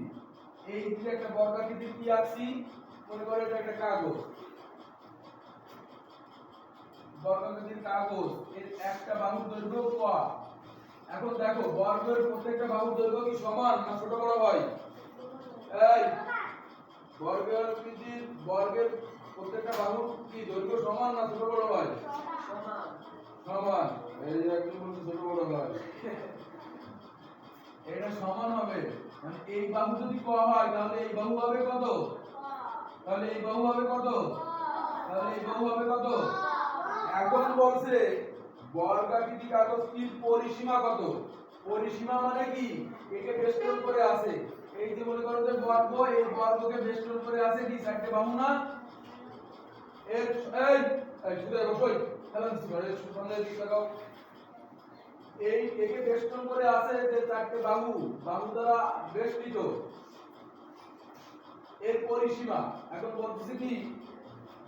Speaker 1: এই যে একটা বর্গাকৃতি কি আছি, মনে করো এটা একটা কাগজ, বর্গাকৃতির কাগজ, এর একটা বাহুর দৈর্ঘ্য ক। এখন দেখো বর্গের প্রত্যেকটা বাহুর দৈর্ঘ্য কি সমান না ছোট বড় হয়? এই বর্গের প্রত্যেকটা বাহুর কি দৈর্ঘ্য সমান না ছোট বড় হয়?
Speaker 2: সমান।
Speaker 1: সমান। এই যে একজন বলছে ছোট বড় হয়, এটা সমান হবে। মানে এই বাহু যদি ক হয় তাহলে এই বাহু হবে কত? তাহলে এই বাহু হবে কত? তাহলে এই বাহু হবে কত? এখন বলছে বর্গাকৃতি কাগজটির পরিসীমা কত? পরিসীমা মানে কি? একে বেষ্টন করে আছে। এই যে মনে করো যে বর্গ, এই বর্গকে বেষ্টন করে আছে কি চারটে বাহু না? এর এই সুদে বসই হেলান করে সামনে দিকে তাকাও। এই একে বেষ্টন করে আছে যে চারটে বাহু, বাহু দ্বারা বেষ্টিত, এর পরিসীমা। এখন বলতেছে কি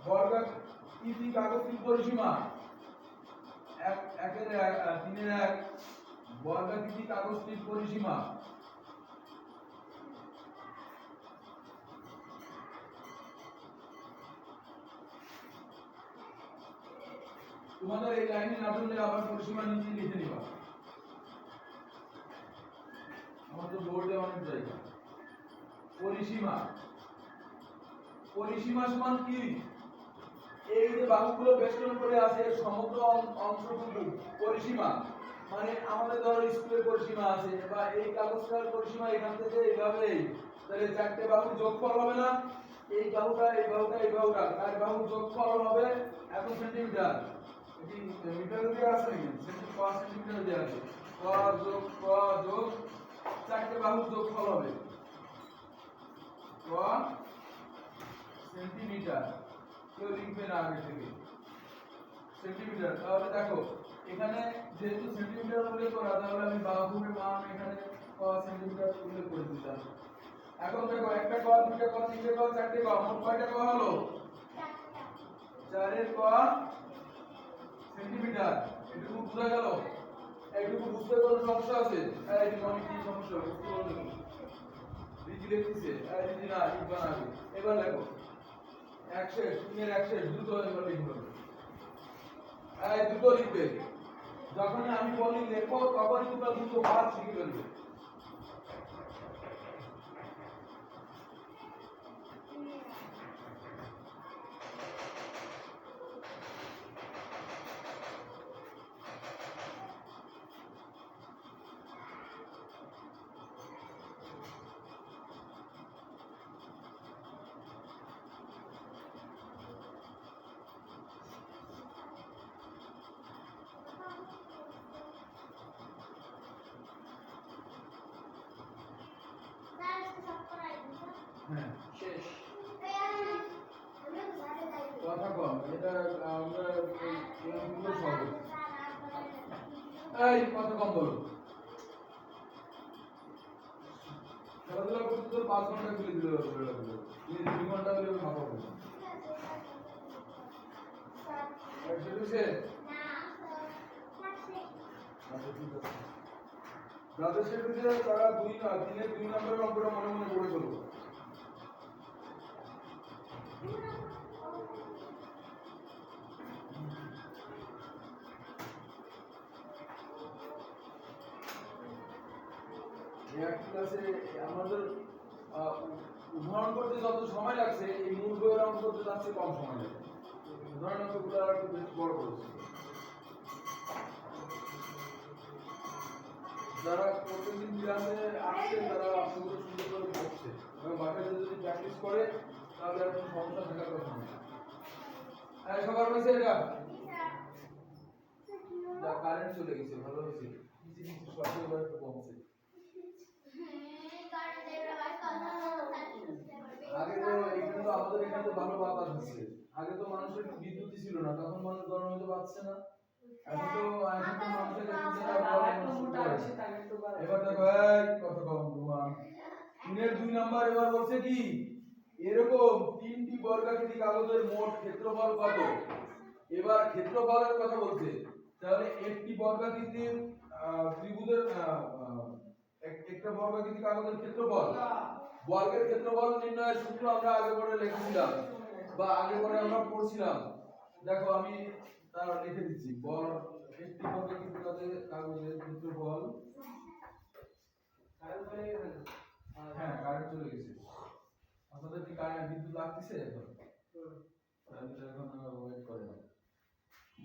Speaker 1: বর্গাকৃতি কাগজটির পরিসীমা একের 3-1 বর্গাকৃতি কাগজটির পরিসীমা তোমাদের এই লাইনে না ধরলে আবার পরিসীমা নিচে লিখে নিবা। আমাদের বোর্ডে অনেক জায়গা। পরিসীমা, পরিসীমা সমান কি? এই যে বাহুগুলো বেষ্টন করে আছে এর সমগ্র অংশটুকু পরিসীমা। মানে আমাদের ধরো স্কুলের পরিসীমা আছে বা এই কাগজটার পরিসীমা এখান থেকে এইভাবে, তাহলে চারটে বাহুর যোগফল হবে না? এই বাহুটা এই বাহুটা এই বাহুটা, তার বাহুর যোগফল হবে এত সেন্টিমিটার। এটি মিটারে দেওয়া আছে নাকি? সেন্টিমিটার দেওয়া আছে। ক যোগ চারটে বাহুর যোগফল হবে ক সেন্টিমিটার। কেউ লিখবে না আগে থেকে সেন্টিমিটার। তাহলে দেখো এখানে যেহেতু সেন্টিমিটার উল্লেখ করা, তাহলে আমি বাহুর মান এখানে ক সেন্টিমিটার উল্লেখ করে দিলাম। এখন দেখো একটা ক, দুইটা ক, তিনটে ক, চারটে ক, মোট কয়টা ক হলো? 4 এর ক সেন্টিমিটার। এটুকু বোঝা গেল? এইটুকু বুঝতে কোনো সমস্যা আছে? এই আমি কি সমস্যা বুঝতে পারলাম না। রিজি লিখতেছে এই রিজি না লিখবা না আগে। এবার দেখো 100 3 এর 100 দ্রুত এবার লিখবে। এই দ্রুত লিখবে। যখন আমি বলি লেখো তখনই তোমরা দ্রুত ভাগ শিখে ফেলবে। হ্যাঁ
Speaker 2: শেষ।
Speaker 1: কথা কম, এটা আমরা পুরো সহজ। এই কথা কম বলো। খেলাধুলা করতে তো 5 ঘন্টা খুলে দিলে হবে। তুমি 2 ঘন্টা হলে মাপা হবে। শুরু সে যাদের সেটুতে তারা 3 নম্বরের অঙ্কটা মনে মনে করে ফেলবো। এক ক্লাসে আমাদের উদাহরণ করতে যত সময় লাগছে এই মূল বইয়ের অঙ্ক করতে যাচ্ছে কম সময় লাগে। উদাহরণ অঙ্কগুলো একটু বেশ বড় করছে। যারা প্রতিদিন ক্লাসে আসছে তারা সুন্দর সুন্দর করে পড়ছে এবং বাসায় যদি প্র্যাকটিস করে তাহলে আর কোনো সমস্যা থাকার কথা না। সবার হয়েছে এটা? কারেন্ট চলে গেছে, ভালো হয়েছে। শব্দ এবার একটু কমছে। আগে তো এখানে তো আমাদের এখানে তো ভালো বাতাস হচ্ছে। আগে তো মানুষের একটু বিদ্যুৎই ছিল না, তখন মানুষ গরম হতে পারছে না। এখন তো মানুষের এবার দেখো এই কত কম তোমার 3 এর 2 নাম্বার এবার বলছে কি এরকম 3টি বর্গাকৃতি কাগজের মোট ক্ষেত্রফল কত? এবার ক্ষেত্রফলের কথা বলছে। তাহলে একটি বর্গাকৃতির ত্রিভুজের একটা বর্গাকৃতি কাগজের ক্ষেত্রফল, বর্গের ক্ষেত্রফল নির্ণয়ের সূত্র আমরা আগে পরে লিখেছিলাম বা আগে পরে আমরা পড়ছিলাম। দেখো আমি তার লিখে দিচ্ছি। একটি বর্গাকৃতি কাগজের ক্ষেত্রফল, হ্যাঁ কারেন্ট চলে গেছে। আপনাদের কি কারেন্ট বিদ্যুৎ লাগতেছে এখন? তাহলে এখন ওয়েট করে না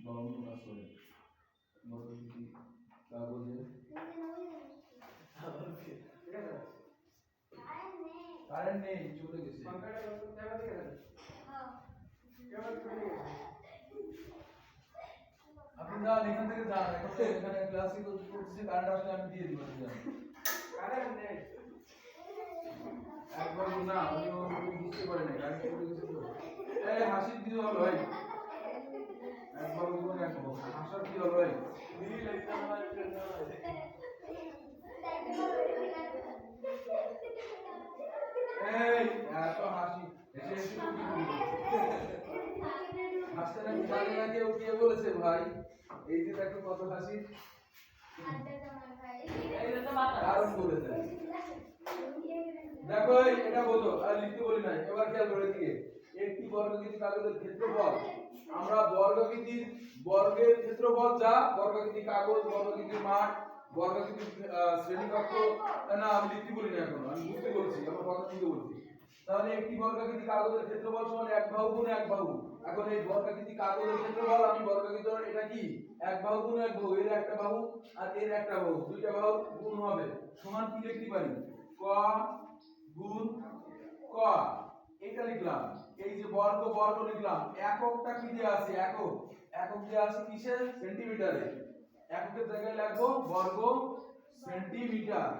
Speaker 1: বা অন্য কাজ করে। বর্গাকৃতি কাগজের কারেন্ট নেই, চলে গেছে। আপনি যান, এখান থেকে যান, এখন তো এখানে ক্লাসে করতেছি, কারেন্ট আসলে আমি দিয়ে দিব।
Speaker 2: কারেন্ট নেই।
Speaker 1: একবার না, আমি বুঝতে পারি না, কারেন্ট চলে গেছে তো। এই হাসি কি হলো ভাই? একবার বলবো না, একবার হাসার কি হলো ভাই? এই এত হাসি, এসে এসে কি বলবো? হাসতে নাকি জানে না কেউ, কে বলেছে ভাই? এই যে দেখো কত হাসি, কারণ বলেছে। দেখো এটা বোঝো, আর লিখতে বলি নাই, এবার খেয়াল করে দিকে। একটি বর্গাকৃতি কাগজের ক্ষেত্রফল, আমরা বর্গাকৃতির বর্গের ক্ষেত্রফল যা বর্গাকৃতি কাগজ, বর্গাকৃতি মাঠ, বর্গাকৃতি শ্রেণীকক্ষ, না আমি লিখতে বলি না, এখন আমি বুঝতে বলছি, আমার কথা শুনতে বলছি। তাহলে একটি বর্গাকৃতি কাগজের ক্ষেত্রফল সমান এক বাহু গুণ এক বাহু। এখন এই বর্গাকৃতি কাগজের ক্ষেত্রফল আমি বর্গাকৃতি, এটা কি এক বাহু গুণ এক বাহু, এর একটা বাহু আর এর একটা বাহু, দুইটা বাহু গুণ হবে, সমান কি লিখতে পারি? ক গুণ ক, এটা লিখলাম। এই যে বর্গ বর্গ লিখলাম, এককটা কি দেয়া আছে? একক, একক দেয়া আছে কিসে? সেন্টিমিটারে। এককের জায়গায় লিখবো বর্গ সেন্টিমিটার।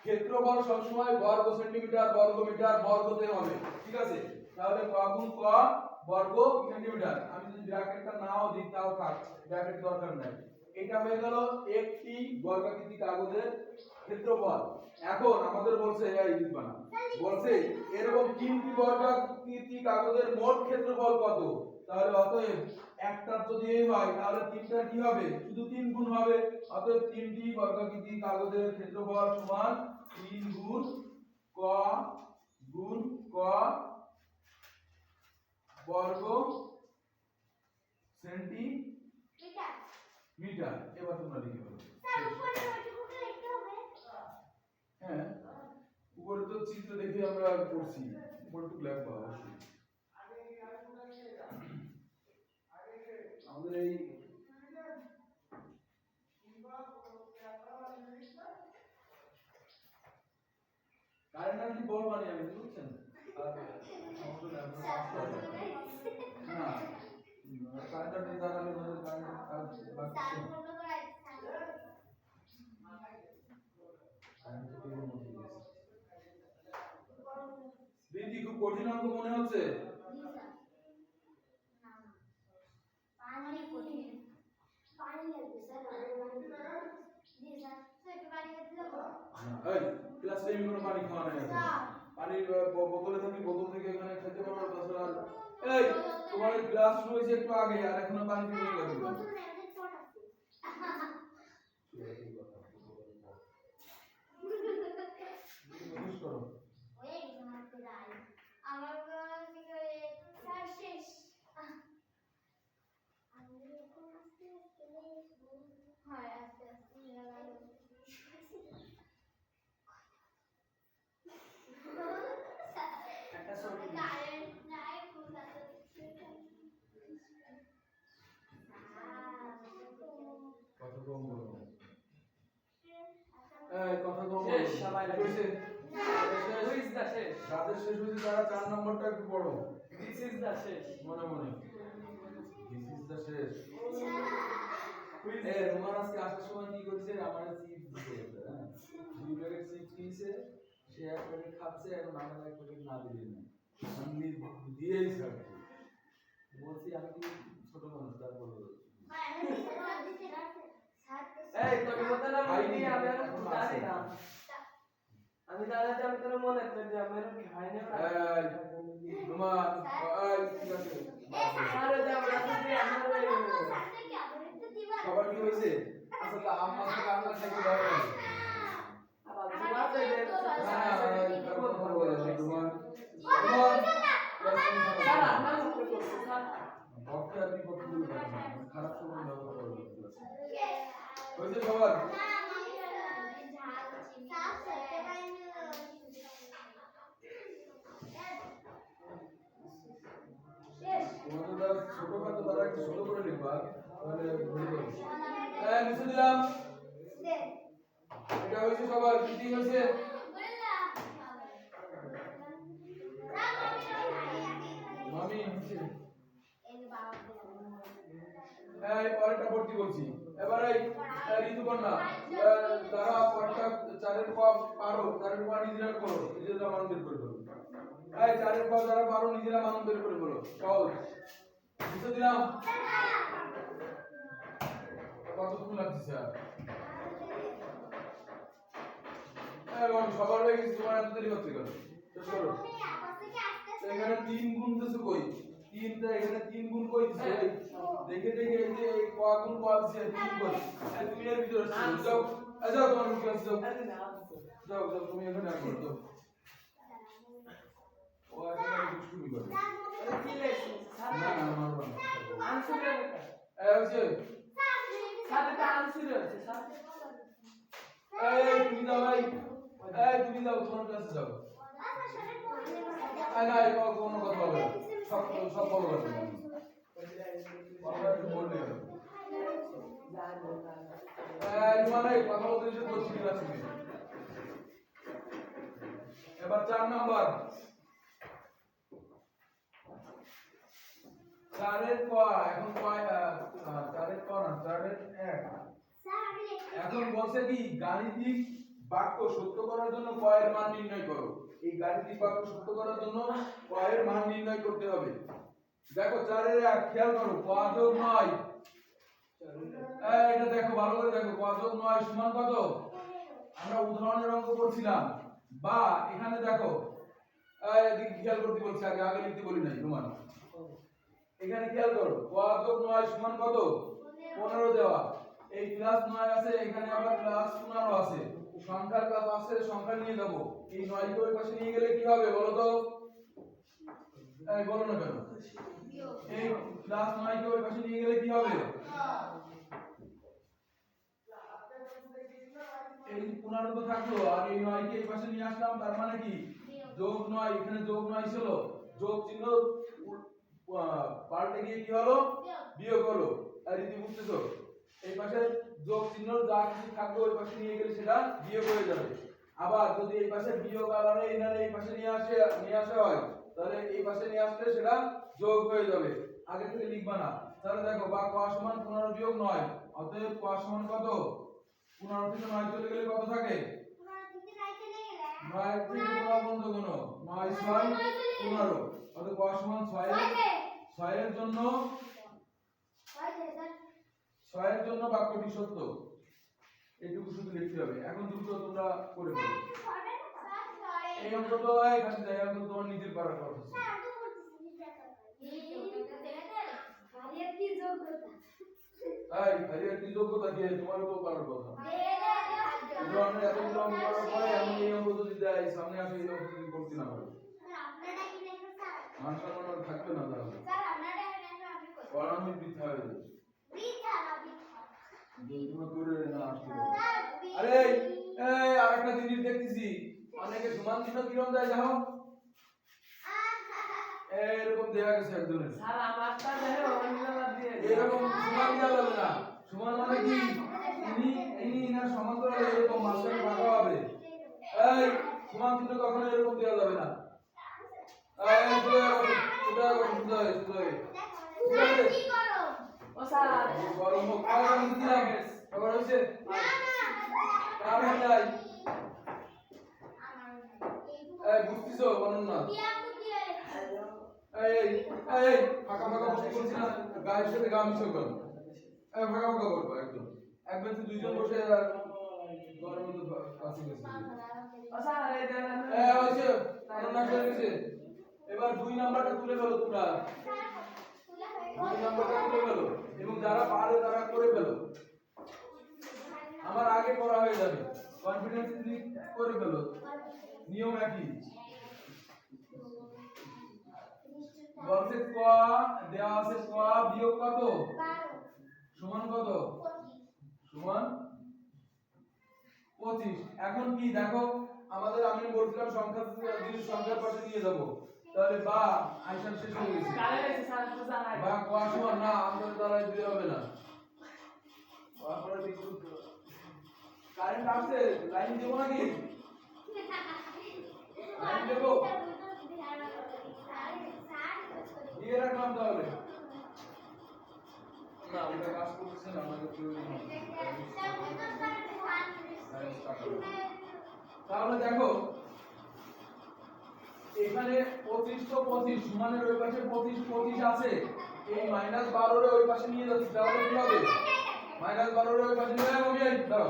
Speaker 1: ক্ষেত্রফল সবসময় বর্গ সেন্টিমিটার, বর্গ মিটার, বর্গতে হবে, ঠিক আছে? তাহলে ক গুণ ক বর্গ সেন্টিমিটার। আমি যদি ব্র্যাকেটটা নাও দিই তাও থাক, ব্র্যাকেট দরকার নাই। এটা হয়ে গেল একটি বর্গাকৃতি কাগজের ক্ষেত্রফল। এখন আমাদের বলছে এই লিখবা না, বলছে এরকম তিনটি বর্গাকৃতি কাগজের মোট ক্ষেত্রফল কত? তাহলে অতএব একটা যদি এই হয় তাহলে তিনটা কি হবে? শুধু 3 গুণ হবে। অতএব তিনটি বর্গাকৃতি কাগজের ক্ষেত্রফল সমান 3 গুণ ক গুণ ক বর্গ সেন্টিমিটার। মিটার। এবার তোমরা লিখে ফেলো। স্যার উপরে ওইটুকু লিখতে হবে? হ্যাঁ, উপরে তো চিত্র দেখে আমরা করছি, উপরে তো লিখবো অবশ্যই। আমাদের এই কারেন্ট আসলে বড় মানে আমি বুঝছেন, আর সমস্যা না, না কারেন্ট আসলে দাঁড়ালে আমাদের কারেন্ট বাকি দিদি খুব কঠিন অঙ্ক মনে হচ্ছে? এই ক্লাস টাইমে কোনো পানি খাওয়া নাই এখন। পানির বোতলে থাকি, বোতল থেকে এখানে খেতে পারো, তাছাড়া এই তোমার গ্লাস রয়েছে একটু আগে, আর এখনো পানি পিয়ে গেল। কথা কম বলো, এই কথা কম বলো।
Speaker 2: শেষ সবাই
Speaker 1: কইছে
Speaker 2: Who is the শেষ?
Speaker 1: যাদের শেষ হয়েছে তারা 4 নম্বরটা একটু পড়ো।
Speaker 2: This is the শেষ।
Speaker 1: মনে মনে দিস ইজ দ্য শেষ।
Speaker 2: Who is
Speaker 1: এই রোমান আজকে আসার সময় কি করেছে? আমার চিপ দিতে, হ্যাঁ 2 প্যাকেট চিপ দিয়েছে, সে এক প্যাকেট খাচ্ছে, এখন আমার এক প্যাকেট না দিলে না, আমি দিয়েই ছাড়ছি। বলছি আমি কি ছোট মানুষ, তারপর
Speaker 2: এই তোকে বলতে না আমি আর জানি না। আমি জানি যে আমি তোর মনে করে যে আমি খাই না।
Speaker 1: এই রোমান, এই ঠিক আছে
Speaker 2: আরে যা আমরা যদি আমার
Speaker 1: সবার কি হয়েছে? আসলে আমার সাথে কান্না খাইতে ভালো লাগে।
Speaker 2: আবার তোমার যে
Speaker 1: রোমান
Speaker 2: সারা না করতে করতে
Speaker 1: ডক্টর আপনি কত দূর খারাপ সময় ব্যবহার করবেন হয়েছে সবার? তোমাদের ছোট খাটো তারা একটু ছোট করে লিখবা, তাহলে ভুলে যাবে। হ্যাঁ লিখে দিলাম, এটা হয়েছে সবার, কি হয়েছে? এই পরেরটা ভর্তি করছি এবার এই ঋতুকন্যা তারা পরেরটা চারের পা পারো চারের পা নিজেরা করো নিজেরা মান বের করে ফেলো এই চারের পা যারা পারো নিজেরা মান বের করে ফেলো সহজ বুঝতে দিলাম কতক্ষণ লাগছে স্যার এবং সবার হয়ে গেছে তোমার এত দেরি হচ্ছে কেন শেষ করো এখানে 3 গুণ দিছো কই 3 টা এখানে 3 গুণ কই দিছো দেখে দেখে এই যে ক গুণ ক দিছে 3 গুণ তুমি এর ভিতরে যাও যাও তোমার ক্লাস যাও যাও যাও তুমি এখানে আর করো ও এখানে দুষ্টুমি করে না না মারবা না এই হচ্ছে এই তুমি যাও ভাই এই তুমি যাও তোমার ক্লাসে যাও না এই কোনো কথা হবে না সব সব বড় কথা বাবা বললে মানে কথা বলতে এসে বলছি ক্লাসে এবার 4 নাম্বার চারের ক এখন কয় চারের ক না চারের এক এখন বলছে কি গাণিতিক বাক্য সত্য করার জন্য ক এর মান নির্ণয় করো এই গাণিতিক বাক্য সত্য করার জন্য ক এর মান নির্ণয় করতে হবে দেখো চারের এক খেয়াল করো ক যোগ 9 এটা দেখো ভালো করে দেখো ক যোগ 9 সমান কত আমরা উদাহরণের অঙ্ক করছিলাম বা এখানে দেখো এদিকে খেয়াল করতে বলছি আগে আগে লিখতে বলি নাই তোমার এখানে খেয়াল করো ক যোগ 9 সমান কত 15 দেওয়া এই প্লাস 9 আছে এখানে আবার প্লাস 15 আছে সংখ্যার কাজ আছে সংখ্যা নিয়ে যাব এই 9 কে ওই পাশে নিয়ে গেলে কি হবে বলো তো এই বলো না কেন এই প্লাস 9 কে ওই পাশে নিয়ে গেলে কি হবে এই 15 তো থাকলো আর এই 9 কে এই পাশে নিয়ে আসলাম তার মানে কি যোগ 9 এখানে যোগ 9 ছিল যোগ চিহ্ন পাল্টে গিয়ে কি হলো বিয়োগ হলো আর রীতি বুঝতেছো এই পাশে যোগ চিহ্ন যা কিছু থাকবে ওই পাশে নিয়ে গেলে সেটা বিয়োগ হয়ে যাবে আবার যদি এই পাশে বিয়োগ আলাদা এই পাশে নিয়ে আসা হয় তাহলে এই পাশে নিয়ে আসলে সেটা যোগ হয়ে যাবে আগে থেকে লিখবা না তাহলে দেখো বা ক সমান 15 বিয়োগ 9 অতএব ক সমান কত 15 থেকে 9 চলে গেলে কত থাকে 9 থেকে 15 বন্ধ গুণ 9 6 15 অতএব ক সমান 6 এর জন্য 6 এর জন্য বাক্যটি সত্য এইটুকু শুধু লিখতে হবে এখন দ্রুত তোমরা করে ফেলো এই অঙ্কটা এখানে যাই এখন তোমার নিজের পারার কথা ভাইয়ের কি যোগ্যতা দিয়ে তোমারও তো পারার কথা আমরা এতগুলো অঙ্ক করার পরে আমি এই অঙ্ক যদি দেয় সামনে আসে এই অঙ্ক যদি করতে না পারি মানসম্মান থাকবে না তাহলে পড়ানো বৃথা হয়ে যাবে আরে এই আরেকটা জিনিস দেখতেছি অনেকে সমান চিহ্ন কিরকম দেয় জানো এরকম দেয়া গেছে একজনের
Speaker 2: স্যার আমারটা দেখো অন্যটা দিয়ে
Speaker 1: এরকম সমান দেওয়া যাবে না সমান মানে কি ইনি না সমান্তরাল এরকম মাঝখানে ভাঙা হবে এই সমান চিহ্ন কখনো এরকম দেওয়া যাবে না এই সুদা কি করো
Speaker 2: ও স্যার
Speaker 1: গরম খাওয়া দিলাম খবর হইছে কার নাই এই বুঝতিছো বলুন না এই ফাঁকা বসে বলছি না গায়ের সাথে গা মিশো করো ফাঁকা করবো একদম এক বেঞ্চে দুইজন বসে আর গরম তো কাছে গেছে এবার 2 নাম্বারটা তুলে ফেলো তোমরা 2 নাম্বারটা তুলে ফেলো এবং যারা পারে তারা করে ফেলো আমার আগে করা হয়ে যাবে কনফিডেন্স করে ফেলো নিয়ম একই বলছে ক দেওয়া আছে ক বিয়োগ কত সমান কত সমান 25 এখন কি দেখো আমাদের আমি বলছিলাম সংখ্যা যদি সংখ্যার পাশে নিয়ে যাব তাহলে বা আইসান শেষ হয়ে গেছে বা ক সমান না আমাদের দ্বারা দিতে হবে না তারপরে দেখো কারেন্ট আসছে লাইন দেব নাকি লাইন দেব দিয়ে রাখলাম তাহলে না ওটা কাজ করতেছে না আমাদের কেউ তাহলে দেখো এখানে 25 তো 25 সমানের ওই পাশে 25 25 আছে এই -12 এর ওই পাশে নিয়ে যাচ্ছি তাহলে কি হবে -12 এর ওই পাশে নিয়ে যাবো আমি দাও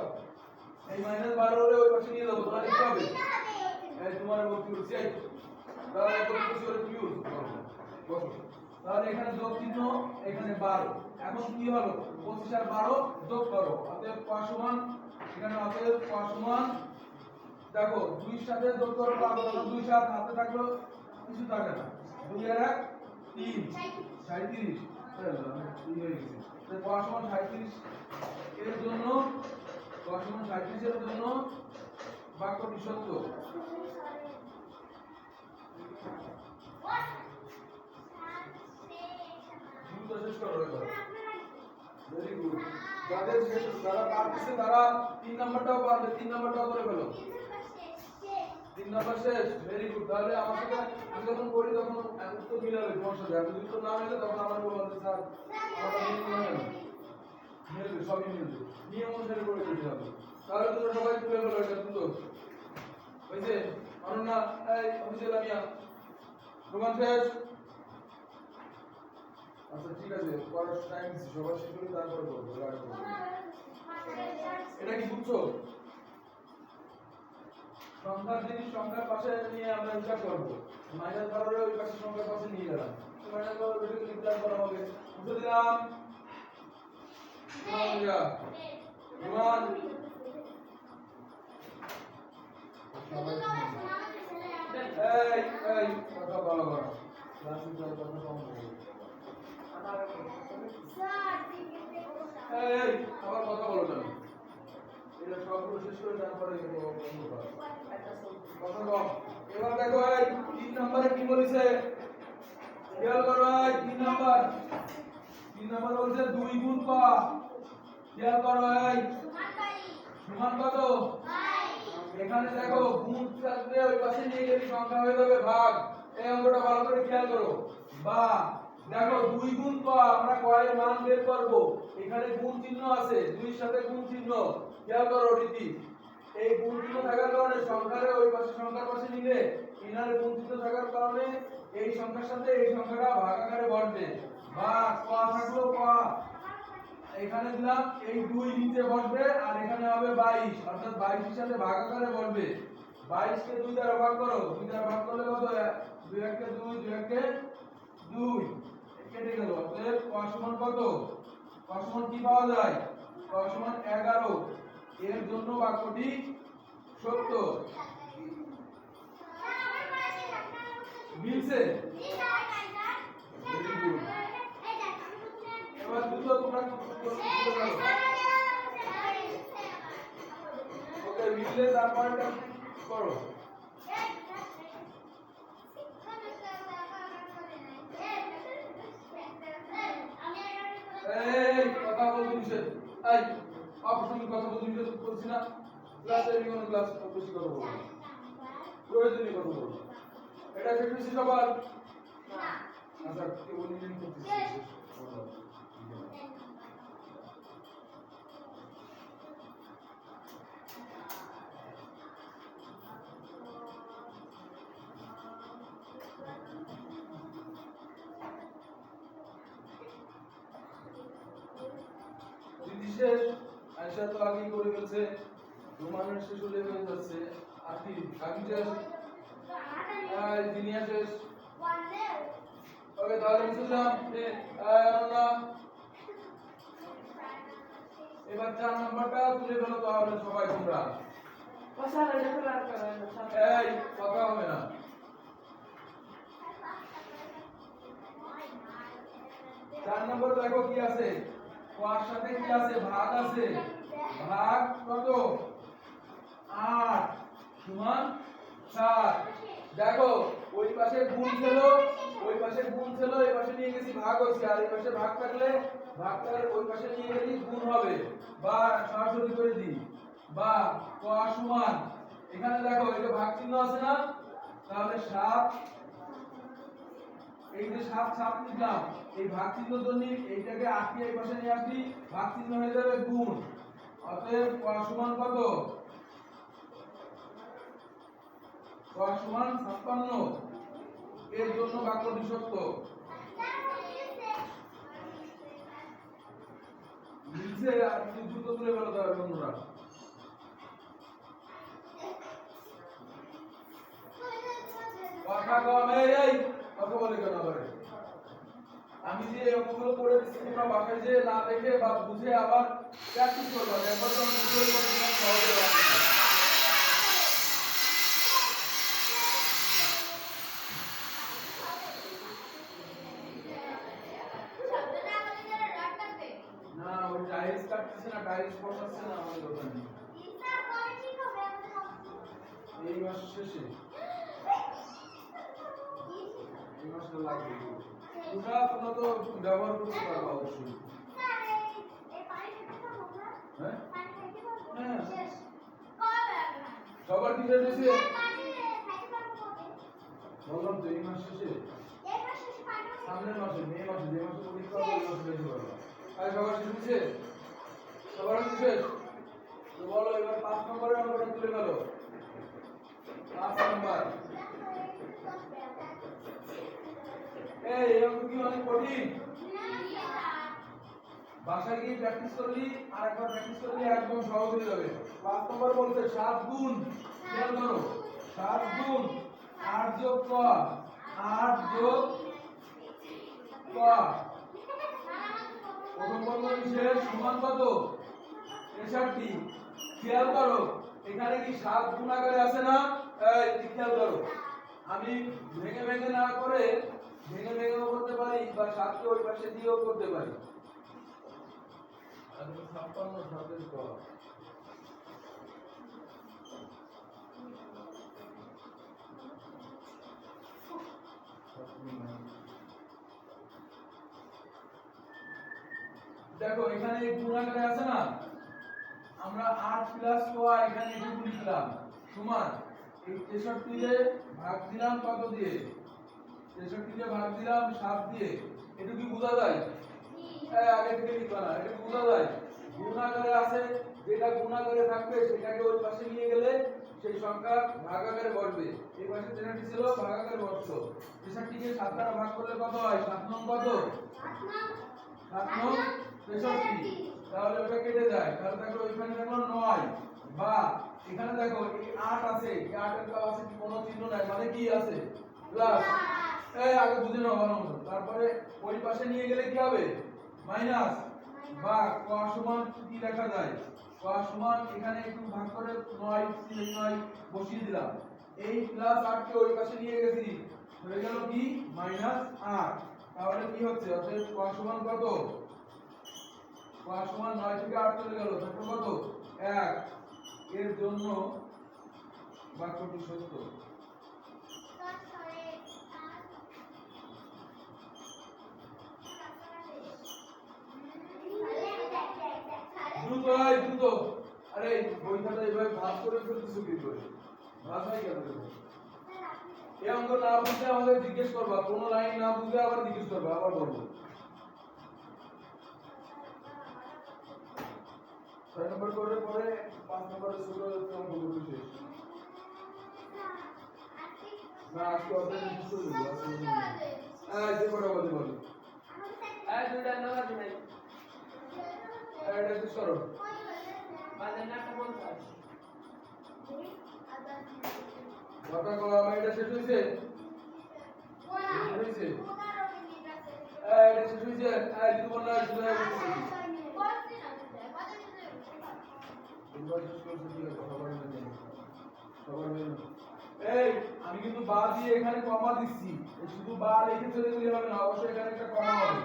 Speaker 1: এই -12 এর ওই পাশে নিয়ে যাবো তাহলে কি হবে এই তোমার ভর্তি করছি এই তাহলে ভর্তি করে তুমি ইউজ করো বসো তাহলে এখানে যোগ চিহ্ন এখানে 12 এখন কি হলো 25 আর 12 যোগ করো অতএব ক সমান এখানে অতএব ক সমান দেখো 2 এর সাথে যোগ করো 2 সাথে হাতে থাকলো কিছু থাকে না 2 আর 1 3 37 এই হয়ে গেছে তো ক সমান 37 এর জন্য ক সমান 37 এর জন্য বাক্যটি সত্য শেষ করো এবার ভেরি গুড যাদের শেষ যারা পারতেছে তারা 3 নাম্বারটাও পারবে 3 নাম্বারটাও করে ফেলো 3 নাম্বার শেষ ভেরি গুড তাহলে আমার সাথে আমি যখন করি তখন উত্তর মিলাবে তোমার সাথে আর যদি উত্তর না মিলে তখন আমার বলবো যে স্যার আমারটা মিলবে সবই মিলবে নিয়ম অনুসারে করে দিতে হবে তাহলে তোমরা সবাই তুলে ফেলো এটা সুন্দর হয়েছে অনন্যা এই অফিসিয়াল আমিয়া প্রমাণ শেষ আচ্ছা ঠিক আছে পড়ার টাইম দিছি সবার শেষ করে তারপরে করবো এটা কি বুঝছো সংখ্যার জিনিস সংখ্যার পাশে নিয়ে আমরা হিসাব করবো -12 এর ওই পাশে সংখ্যার পাশে নিয়ে গেলাম -12 এর ভিতরে লিখতে করা হবে বুঝে দিলাম প্রমাণ এই কথা বলা বলা ক্লাসে যাওয়ার কথা কম বলো এই আবার কথা বলো না এটা সবগুলো শেষ করে তারপরে কথা কম এবার দেখো এই 3 নম্বরে কি বলেছে খেয়াল করো এই 3 নাম্বার বলছে 2 গুণ ক খেয়াল করো এই সমান কত এখানে দেখো গুণ থাকলে ওই পাশে নিয়ে গেলে সংখ্যা হয়ে যাবে ভাগ এই অঙ্কটা ভালো করে খেয়াল করো বা দেখো 2 গুণ ক আমরা ক এর মান বের করব এখানে গুণ চিহ্ন আছে 2 এর সাথে গুণ চিহ্ন খেয়াল করো রীতি এই গুণ চিহ্ন থাকার কারণে সংখ্যার ওই পাশে সংখ্যার পাশে নিলে এখানে গুণ চিহ্ন থাকার কারণে এই সংখ্যার সাথে এই সংখ্যাটা ভাগ আকারে বসবে বা ক থাকলো ক এখানে দিলাম এই 2 নিচে বসবে আর এখানে হবে 22 অর্থাৎ 22 এর সাথে ভাগ আকারে বসবে 22 কে 2 দ্বারা ভাগ করো 2 দ্বারা ভাগ করলে কত 2 1 কে 2 2 1 কে 2 কেটে গেল অতএব ক সমান কত ক সমান কি পাওয়া যায় ক সমান 11 এর জন্য বাক্যটি সত্য মিলছে এবার দুটো তোমরা ওকে মিললে তারপরটা করো এই কথা বলতে নিষেধ এই অপ্রসঙ্গিক কথা বলতে নিষেধ করছি না ক্লাসে নিয়ম ক্লাস বেশি কথা বলবো প্রয়োজনীয় কথা বলবো এটা শিখেছি সবার না আচ্ছা কে বলি নিন করতেছি শেষ আয়শা তো আগেই করে ফেলছে রোমানের শেষ হলে হয়ে যাচ্ছে আকি আকি শেষ দিনিয়া শেষ ওকে তাহলে বুঝলাম অনন্যা এবার 4 নাম্বারটা তুলে ফেলো তাহলে সবাই তোমরা এই কথা হবে না চার নম্বর দেখো কি আছে কোয়ার সাথে কি আছে ভাগ আছে ভাগ কত 8 সমান 7 দেখো ওই পাশে গুণ ছিল এই পাশে নিয়ে গেছি ভাগ হইছে আর এই পাশে ভাগ থাকলে ওই পাশে নিয়ে গেলি গুণ হবে বা সরাসরি করে দিই বা ক সমান এখানে দেখো এটা ভাগ চিহ্ন আছে না তাহলে 7 এই যে 7 7 লিখলাম এই ভাগ চিহ্ন জন্য এইটাকে 8 কে এই পাশে নিয়ে আসি ভাগ চিহ্ন হয়ে যাবে গুণ অতএব ক সমান কত ক সমান 56 এর জন্য বাক্যটি সত্য নিচে আর কিছু জুতো তুলে ফেলো তবে বন্ধুরা কথা কম এই কথা বলে কেন করে আমি যে অঙ্কগুলো করে দিচ্ছি তোমরা বাসায় যে না দেখে বা বুঝে আবার প্র্যাকটিস করবে একবার তো আমি বুঝে করে তোমার সহজে লাগবে না ওই টাইলস কাটতেছে না টাইলস বসাচ্ছে না আমাদের দোকানে এই মাস শেষে এই মাসটা লাগবে তোমরা তো ব্যবহার করতে পারবা অবশ্যই হ্যাঁ হ্যাঁ সবার কি রয়েছে বললাম তো এই মাস শেষে সামনের মাসে মে মাসে যে মাসে পরীক্ষা হবে ওই মাসে বেশি পারবা আর সবার শেষে সবার শেষ তো বলো এবার 5 নম্বরের অঙ্কটা তুলে ফেলো 5 নম্বর এই অঙ্ক কি অনেক কঠিন বাসায় গিয়ে প্র্যাকটিস করলি আর একবার প্র্যাকটিস করলি একদম সহজ হয়ে যাবে 5 নম্বর বলতে 7 গুণ খেয়াল করো 7 গুণ 8 যোগ ক 8 যোগ ক প্রথম বন্ধনী শেষ সমান কত 63 খেয়াল করো এখানে কি 7 গুণ আকারে আছে না এই খেয়াল করো আমি ভেঙে ভেঙে না করে ভেঙে ভেঙেও করতে পারি বা 7 কে ওই পাশে দিয়েও করতে পারি আর 56 7 ক দেখো এখানে গুণ আকারে আছে না আমরা 8 প্লাস ক এখানে এটুকু লিখলাম সমান এই 63 রে ভাগ দিলাম কত দিয়ে 63 রে ভাগ দিলাম 7 দিয়ে এটা কি বোঝা যায় আগে থেকে লিখবা না এটা বোঝা যায় গুণ আকারে আছে যেটা গুণ আকারে থাকবে সেটাকে ওই পাশে নিয়ে গেলে সেই সংখ্যা ভাগ আকারে বসবে এই পাশে 63 ছিল ভাগ আকারে বসতো 63 কে 7 দ্বারা ভাগ করলে কত হয় 7 নং কত 7 নং 63 তাহলে ওটা কেটে যায় তাহলে দেখো এখানে দেখো 9 বা এখানে দেখো এই 8 আছে এই 8 এর কাছে আছে কি কোনো চিহ্ন নাই মানে কি আছে প্লাস এই আগে বুঝে নাও ভালো মতো তারপরে ওই পাশে নিয়ে গেলে কি হবে মাইনাস বা ক সমান কি লেখা যায় ক সমান এখানে একটু ভাগ করে 9 বসিয়ে দিলাম এই প্লাস 8 কে ওই পাশে নিয়ে গেছি হয়ে গেল কি মাইনাস 8 তাহলে কি হচ্ছে অতএব ক সমান কত ক সমান 9 থেকে 8 চলে গেল থাকলো কত 1 এর জন্য বাক্যটি সত্য দ্রুত আরে বই খাতা এইভাবে ভাগ করে ফেলতেছো কি করে ভাগ হয় কেন এই অঙ্ক না বুঝলে আমাকে জিজ্ঞেস করবা কোন লাইন না বুঝলে আবার জিজ্ঞেস করবা আবার বলবো 6 নম্বর করে পরে 5 নম্বরের ছোট অঙ্ক করতে শেষ না আজকে অধ্যায় শেষ করে দেবো যে কটা বলতে বলো
Speaker 2: দুইটা নাম্বার দিই
Speaker 1: এটা শেষ করো
Speaker 2: বাজার নাটা বলছো
Speaker 1: কথা কও আমার এটা শেষ হইছে হইছে এটা শেষ হইছে দিদি বললা শুরু হয়ে গেছে তোমরা শেষ করছো ঠিক আছে সবার মেনে সবার মেনে এই আমি কিন্তু বা দিয়ে এখানে কমা দিচ্ছি শুধু বা লিখে চলে গেলে হবে না অবশ্যই এখানে একটা কমা হবে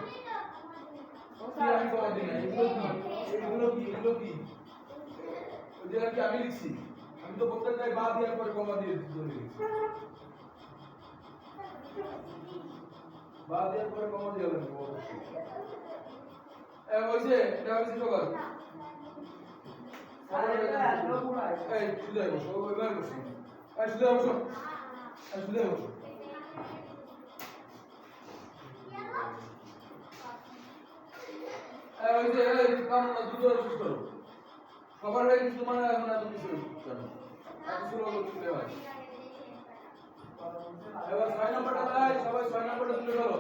Speaker 1: আমি কমা দিই না এগুলো কি ওই যে কি আমি লিখছি আমি তো প্রত্যেকটাই বা দেওয়ার পরে কমা দিয়ে চলে গেছি বা দেওয়ার পরে কমা দিয়ে লাগবে অবশ্যই হইছে এটা হইছে সবার এই সুদে বসো এবার বসো এই সুদে বসো এই সুদে বসো কারণ না দুটো শেষ করো সবার হয়ে কিছু মানে এখন এত কিছু কেন এত স্লো তুলে হয় এবার 6 নম্বরটা ভাই সবাই 6 নম্বরটা তুলে ফেলো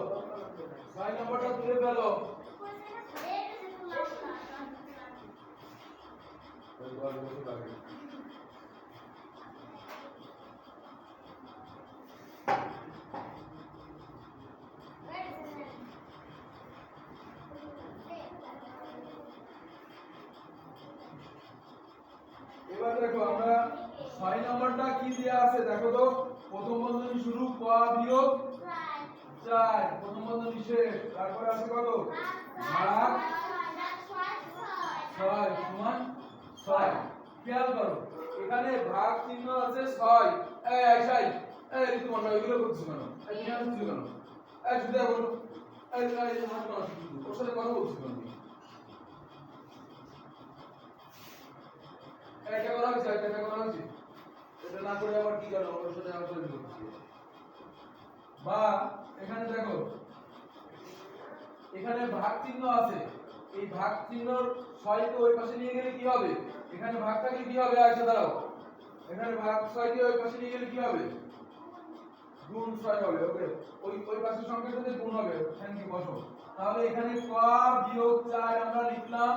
Speaker 1: 6 নম্বরটা তুলে ফেলো এবার বসে থাকে এবার দেখো আমরা 6 নম্বরটা কি দেয়া আছে দেখো তো প্রথম বন্ধনী শুরু ক বিয়োগ 4 প্রথম বন্ধনী শেষ তারপর আছে কত ভাগ 6 সমান 6 খেয়াল করো এখানে ভাগ চিহ্ন আছে 6 এই আইসাই এই ঋতু মন্ডল এগুলো করছিস কেন এই কি করছিস কেন এই শুধু বলো এই হাত মারো শুধু ওর সাথে কথা বলছিস কেন এটা করা হয়েছে এটা করা হয়েছে এটা না করে আবার কি করো ওর সাথে আবার তৈরি করছি বা এখানে দেখো এখানে ভাগ চিহ্ন আছে এই ভাগ চিহ্নর 6 কে ওই পাশে নিয়ে গেলে কি হবে এখানে ভাগ থাকলে কি হবে আচ্ছা দাঁড়াও এখানে ভাগ 6 কে ওই পাশে নিয়ে গেলে কি হবে গুণ 6 হবে ওকে ওই পাশের সংখ্যার সাথে গুণ হবে থ্যাংক ইউ বসো তাহলে এখানে ক বিয়োগ 4 আমরা লিখলাম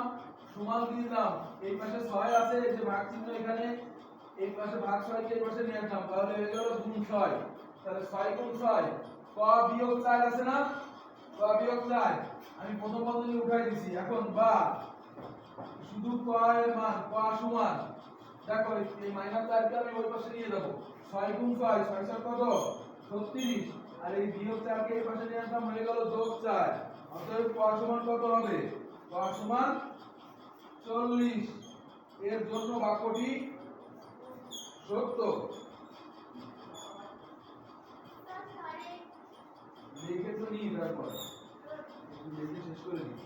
Speaker 1: সমান দিলাম এই পাশে 6 আছে এই যে ভাগ চিহ্ন এখানে এই পাশে ভাগ 6 কে এই পাশে নিয়ে আসলাম তাহলে হয়ে গেল গুণ 6 তাহলে 6 গুণ 6 ক বিয়োগ 4 আছে না ক বিয়োগ 4 আমি প্রথম বন্ধনী উঠাই দিছি এখন বা শুধু ক এর মান ক সমান দেখো এই মাইনাস 4 কে আমি ওই পাশে নিয়ে যাব 6 গুণ 6 6 6 কত 36 আর এই বিয়োগ 4 কে এই পাশে নিয়ে আসলাম হয়ে গেল যোগ 4 অতএব ক সমান কত হবে ক সমান 40 এর জন্য বাক্যটি সত্য লিখে তো নিই তারপর লিখে শেষ করে দিই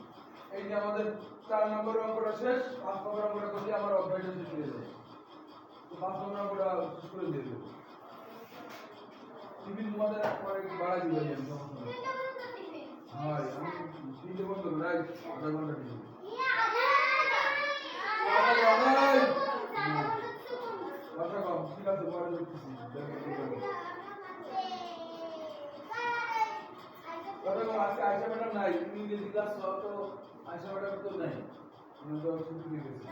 Speaker 1: এই যে আমাদের 4 নম্বর অঙ্কটা শেষ 5 নম্বর অঙ্কটা করলে আমার অধ্যায়টা শেষ হয়ে যাবে তো 5 নম্বর অঙ্কটা শেষ করে দিয়ে দেব টিফিন তোমাদের একবার একটু বাড়াই দিবেন আমি সমস্যা নেই হ্যাঁ আমি তিনটে বন্ধ রাইট আধা ঘন্টা টিফিন কথা কম ঠিক আছে পরে দেখতেছি কথা কম আজকে আয়শা ম্যাডাম নাই তুমি ইংরেজি ক্লাস সব তো আয়শা ম্যাডাম তো নাই আমি তো ছুটি দিয়ে গেছি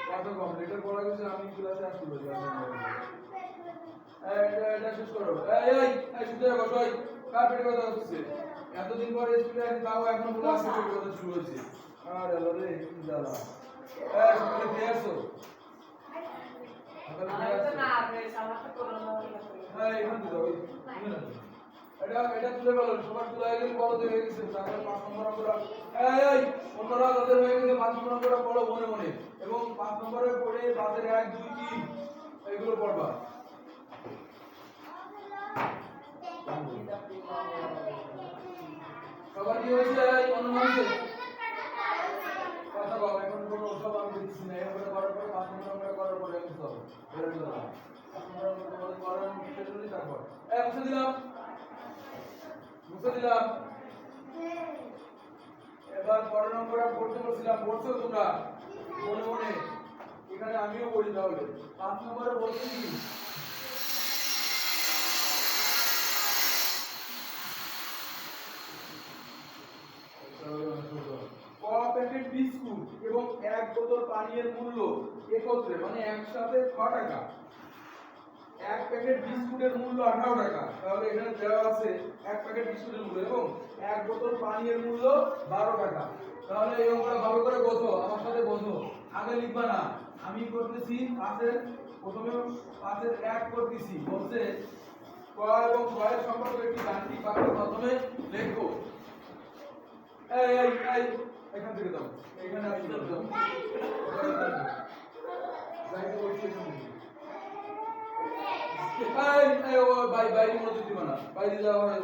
Speaker 1: কথা কম লেটার পড়া গেছে আমি ক্লাসে আসতে পারি এটা শেষ করো এই শুধু বসো কার পেটে কথা হচ্ছে এতদিন পরে স্কুলে আসি তাও এখন ক্লাস পেটে কথা শুরু হয়েছে আরে আরে কি জ্বালা এই সকালে খেয়ে আসো সকালে খেয়ে আসো না আপনি সামাতে করো না হ্যাঁ এখান থেকে ওই এটা তুলে ফেলো সবার তুলে গেলে বড় হয়ে গেছে তাহলে 5 নম্বর অঙ্কটা এই অন্যরা তাদের হয়ে গেছে 5 নম্বর অঙ্কটা পড়ো মনে মনে এবং 5 নম্বরে পড়ে বাদের 1 2 3 এগুলো পড়বা সবার কি হয়েছে অনুমান হয়েছে কথা বল এখন কোন সব আমি দেখছি না এর পরে করার পরে 5 নম্বর অঙ্কটা করার পরে আমি সব বের করে দাও 5 নম্বর অঙ্কটা করার শেষ হলে তারপর মুছে দিলাম এবার পরের নম্বরটা পড়তে বলছিলাম পড়ছো তোমরা মনে মনে এখানে আমিও পড়ি তাহলে 5 নম্বরে বলছি কি ক প্যাকেট বিস্কুট এবং 1 বোতল পানির মূল্য একত্রে মানে একসাথে 6 টাকা এক প্যাকেট বিস্কুটের মূল্য 18 টাকা তাহলে এখানে দেওয়া আছে এক প্যাকেট বিস্কুটের মূল্য এবং এক বোতল পানির মূল্য 12 টাকা তাহলে এই অঙ্কটা ভালো করে বোঝো আমার সাথে বোঝো আগে লিখবা না আমি করতেছি পাঁচের প্রথমে 5 এর 1 করতেছি বলছে ক এবং খ এর সম্পর্ক একটি গাণিতিক বাক্যের মাধ্যমে লেখো এই এখান থেকে দাও এখানে আসি দাও যাইতে বলছি এই ও বাইরে মনোযোগ দিবা না বাইরে যাওয়া হয়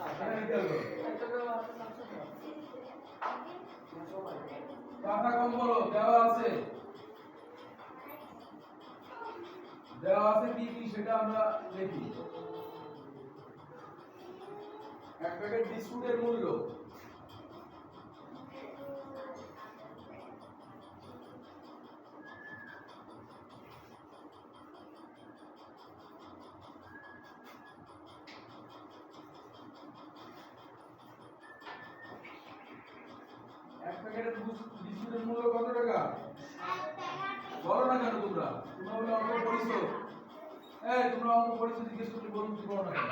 Speaker 1: এখানে কি করবে কথা কম বলো দেওয়া আছে কি কি সেটা আমরা দেখি এক প্যাকেট বিস্কুটের মূল্য এক প্যাকেটের বিস্কুটের মূল্য কত টাকা? বলো না কেন তোমরা? তোমরা বলে অঙ্ক পড়িছো? এই তোমরা অঙ্ক পড়িছো জিজ্ঞেস করতে বলুন কি বলো না কেন?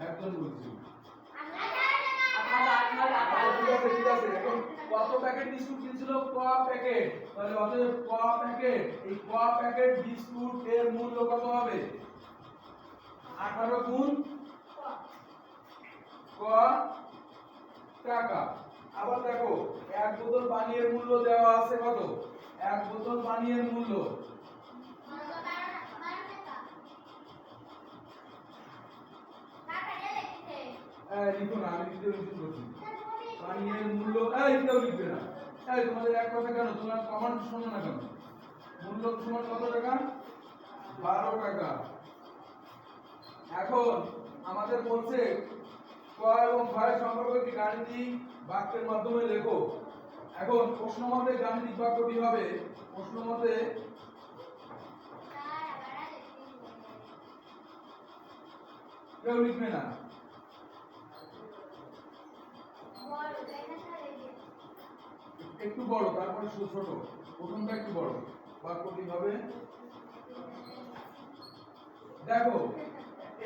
Speaker 1: একজন বলছি। ঠিক আছে এখন কত প্যাকেট বিস্কুট কিনছিল? ক প্যাকেট। তাহলে অতএব ক প্যাকেট, এই ক প্যাকেট বিস্কুট এর মূল্য কত হবে? 18 গুণ ক টাকা। আবার দেখো এক বোতল পানির মূল্য দেওয়া আছে কত? এক বোতল পানির মূল্য লিখো না, আমি লিখতে করছি। পানির মূল্য এইটাও লিখবে না। তোমাদের এক কথা কেন? তোমরা কমান্ড শোনো না কেন? মূল্য সমান কত টাকা? 12 টাকা। এখন আমাদের বলছে ক এবং খ এর সম্পর্ক কি গাণিতিক বাক্যের মাধ্যমে লেখো। এখন প্রশ্ন মতে গাণিতিক বাক্যটি হবে, প্রশ্ন মতে কেউ লিখবে না, একটু বড় তারপরে ছোট। প্রথমটা একটু বড়। বাক্যটি হবে দেখো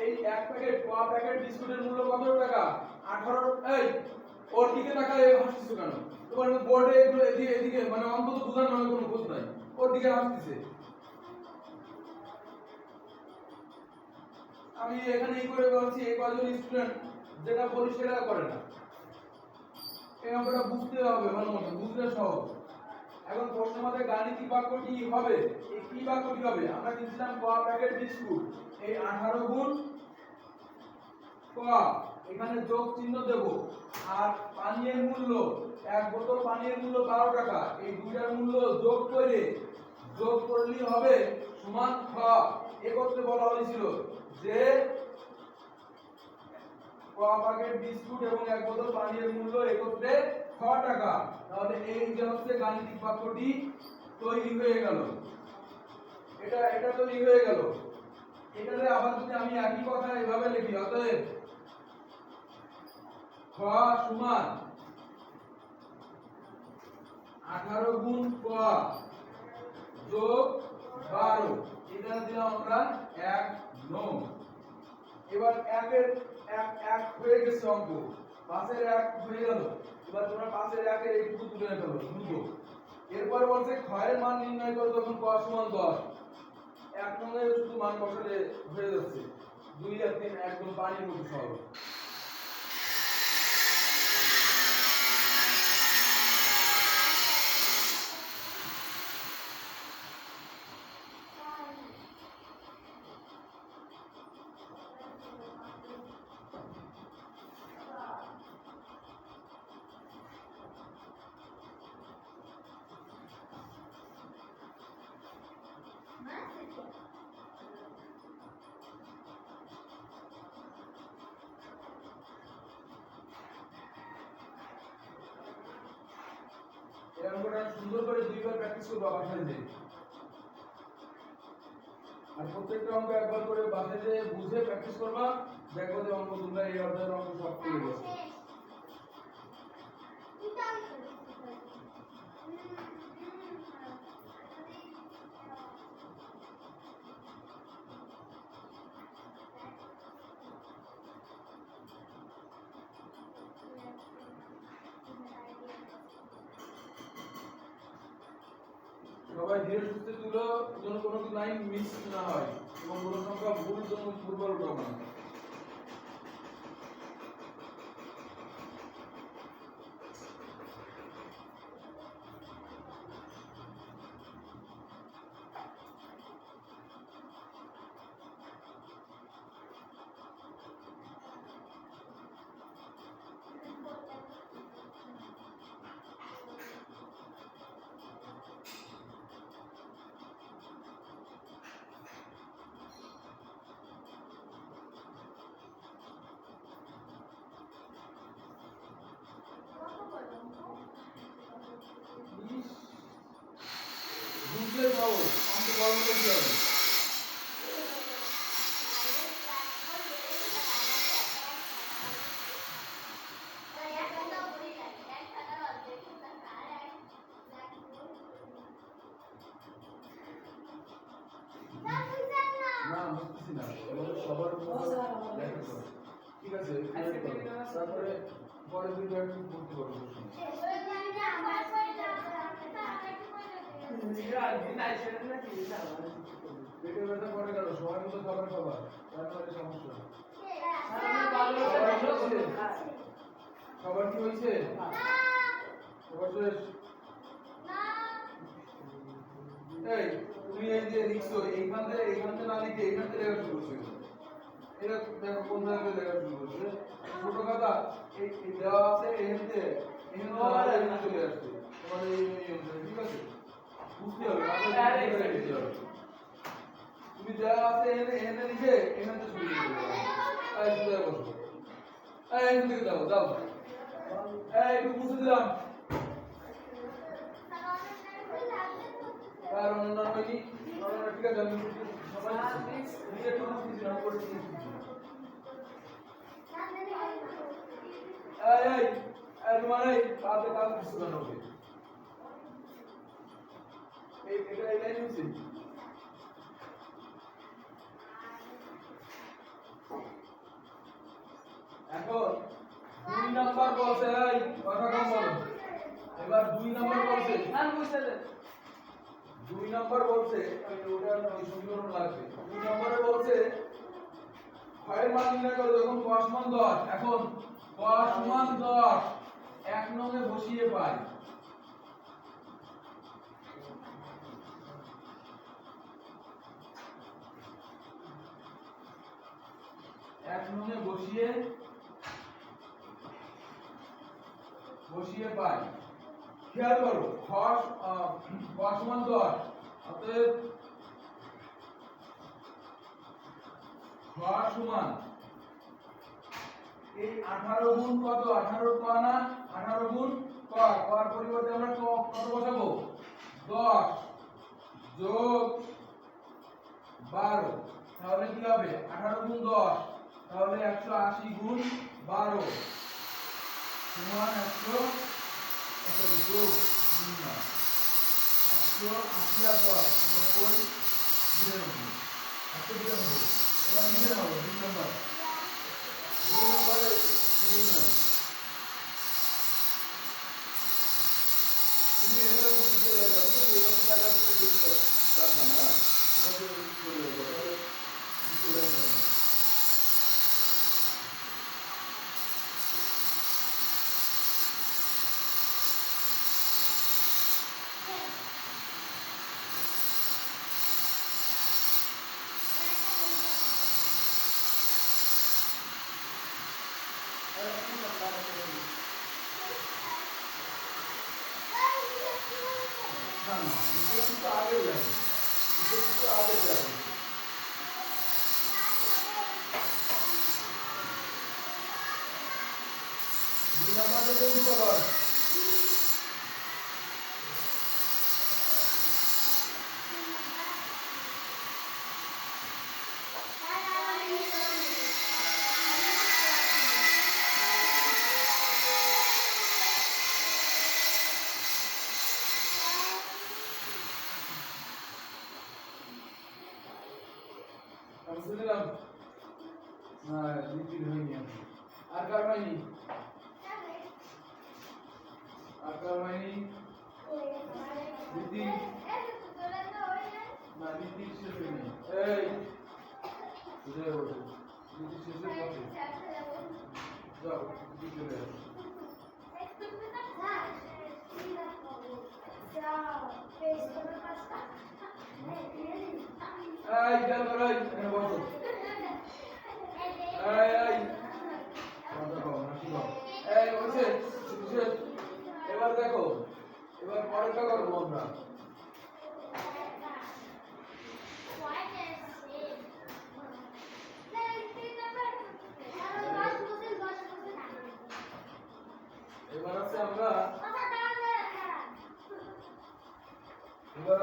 Speaker 1: এই এক প্যাকেট ক প্যাকেট বিস্কুটের মূল্য কত টাকা? 18। এই ওর দিকে তাকায় হাসছিস কেন? তোমার বোর্ডে এগুলো এদিকে এদিকে মানে অন্তত বুঝার মানে কোনো খোঁজ নাই, ওর দিকে হাসছিস। আমি এখানে এই করে বলছি এই কয়জন স্টুডেন্ট যেটা বলি সেটা করে না। এই অঙ্কটা বুঝতে হবে ভালো মতো, বুঝলে সহজ। এখন প্রশ্ন মতে গাণিতিক বাক্য কি হবে? এই কি বাক্যটি হবে? আমরা কিনছিলাম ক প্যাকেট বিস্কুট, এই 18 গুণ ক, এখানে যোগ চিহ্ন দেব। আর পানির মূল্য, এক বোতল পানির মূল্য 12 টাকা, এই দুইটার মূল্য যোগ করলেই হবে সমান খ। এ করতে বলা হয়েছিল যে ক প্যাকেট বিস্কুট এবং এক বোতল পানির মূল্য একত্রে 6 টাকা। তাহলে এই যে হচ্ছে গাণিতিক বাক্যটি তৈরি হয়ে গেল। এটা তৈরি হয়ে গেল। এটাতে আবার যদি আমি একই কথা এভাবে লিখি, অতএব খ সমান 18 গুণ ক যোগ 12, এটা দিলাম আমরা 1 9। এবার একের এক হয়ে গেছে অঙ্ক, পাশের এক হয়ে গেল। এবার তোমরা পাশের একের এইটুকু তুলে ফেলো দ্রুত। এরপর বলছে ক্ষয়ের মান নির্ণয় করো যখন ক সমান 10। এক নঙ্গে শুধু মান বসালে হয়ে যাচ্ছে। 2 আর 3 একদম পানির মতো সহজ। এই অঙ্কটা সুন্দর করে দুইবার প্র্যাকটিস করবা বাসায় যেয়ে। আর প্রত্যেকটা অঙ্ক একবার করে বাসায় যেয়ে বুঝে প্র্যাকটিস করবা, দেখো যে অঙ্ক তোমরা এই অধ্যায়ের অঙ্ক সব পেয়ে গেছো। সবাই ধীরে সুস্থে তুলো যেন কোনো লাইন মিস না হয় এবং কোনো সংখ্যা ভুল যেন দুর্বল উঠাও না। বুঝলে সহজ, অঙ্ক গল্প করতে হবে। দিচ্ছি না, আমাদের সবার উপর দেখা করো। ঠিক আছে, তারপরে পরের দিন একটু পড়তে পারবো। পেটে ব্যথা করে গেল, সময় মতো খাবার খাবার, তারপরে সমস্যা। খাবার কি হয়েছে? খাবার শেষ? এই তুমি এই যে লিখছো এইখান থেকে না লিখে এইখান থেকে লেখা শুরু করছো। এটা দেখো কোন জায়গায় লেখা শুরু করছে। ছোট কথা এই দেওয়া আছে এখানে চলে আসছে তোমার এই অনুসারে, ঠিক আছে? বুঝতে হবে, তুমি দেওয়া আছে এখানে লিখে এখানে শুরু করবে। এই সুন্দর বসো, এই এখান থেকে দাও দাও, এই একটু বুঝে দিলাম। আর অন্য কি ঠিক আছে, আমি সবাই নিজে একটু বুঝতেছি না করে তোমার এই কাজে কাজ বুঝতে না হবে এটা এটাই নিচ্ছি। এখন 2 নাম্বার বলছে, এই কথা কম বলো। এবার 2 নাম্বার বলছে,
Speaker 2: না বুঝতে দে।
Speaker 1: 2 নাম্বার বলছে ওটা ওই সমীকরণ লাগবে। 2 নম্বরে বলছে ক্ষয়ের মান নির্ণয় করো যখন cos মান 10। এখন cos মান 10 এক নঙে বসিয়ে পাই। এক নঙে বসিয়ে পাই। খেয়াল করো cos মান 10, অতএব cos সমান এই 18 গুণ কত? 18 ক না, 18 গুণ ক, কর পরিবর্তে আমরা কত বসাবো? 10 যোগ 12, তাহলে কি হবে? 18 গুণ 10, তাহলে 180 গুণ 12 সমান 100 যোগ 180 আর 10 90 92 192। এবার লিখে নাও 2 নম্বর। 2 নম্বরে লিখে নাও। তুমি এভাবে বুঝতে চলে যাবে, বুঝতে এভাবে জায়গা থেকে বুঝতে পারবে না। এভাবে চলে যাবে, তাহলে বুঝতে পারবে না। না না, এটা তো আগে যাবে, এটা তো আগে যাবে। 2 নম্বরে তৈরি করো। আমি শুনলাম না লিখিত হয়নি, আর কার হয়নি? আর কার হয়নি? দিদি না, দিদি শেষ হয়নি। এই বুঝে বসে, দিদি শেষে বসে যাও, দিদি চলে আসো। এই চল করো, এখানে বসো। এই কথা কও না, কি কও? এই বসে বসে। এবার দেখো, এবার পরেরটা করবো আমরা। এবার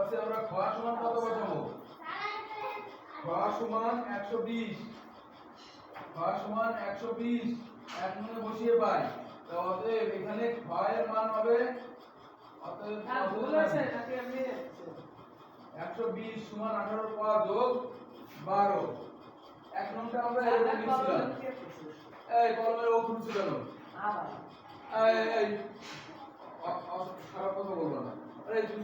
Speaker 1: আছে আমরা খ সমান কত বসাবো? খ সমান 120, খ সমান 120 এক নঙে বসিয়ে পাই। তো অতএব এখানে খ এর মান হবে, অতএব 120 সমান 18 ক যোগ 12 এক নম্বরে আমরা এরকম লিখছিলাম এই কলমের ও খুলছে কেন এই খারাপ কথা বলবো না আরে তুই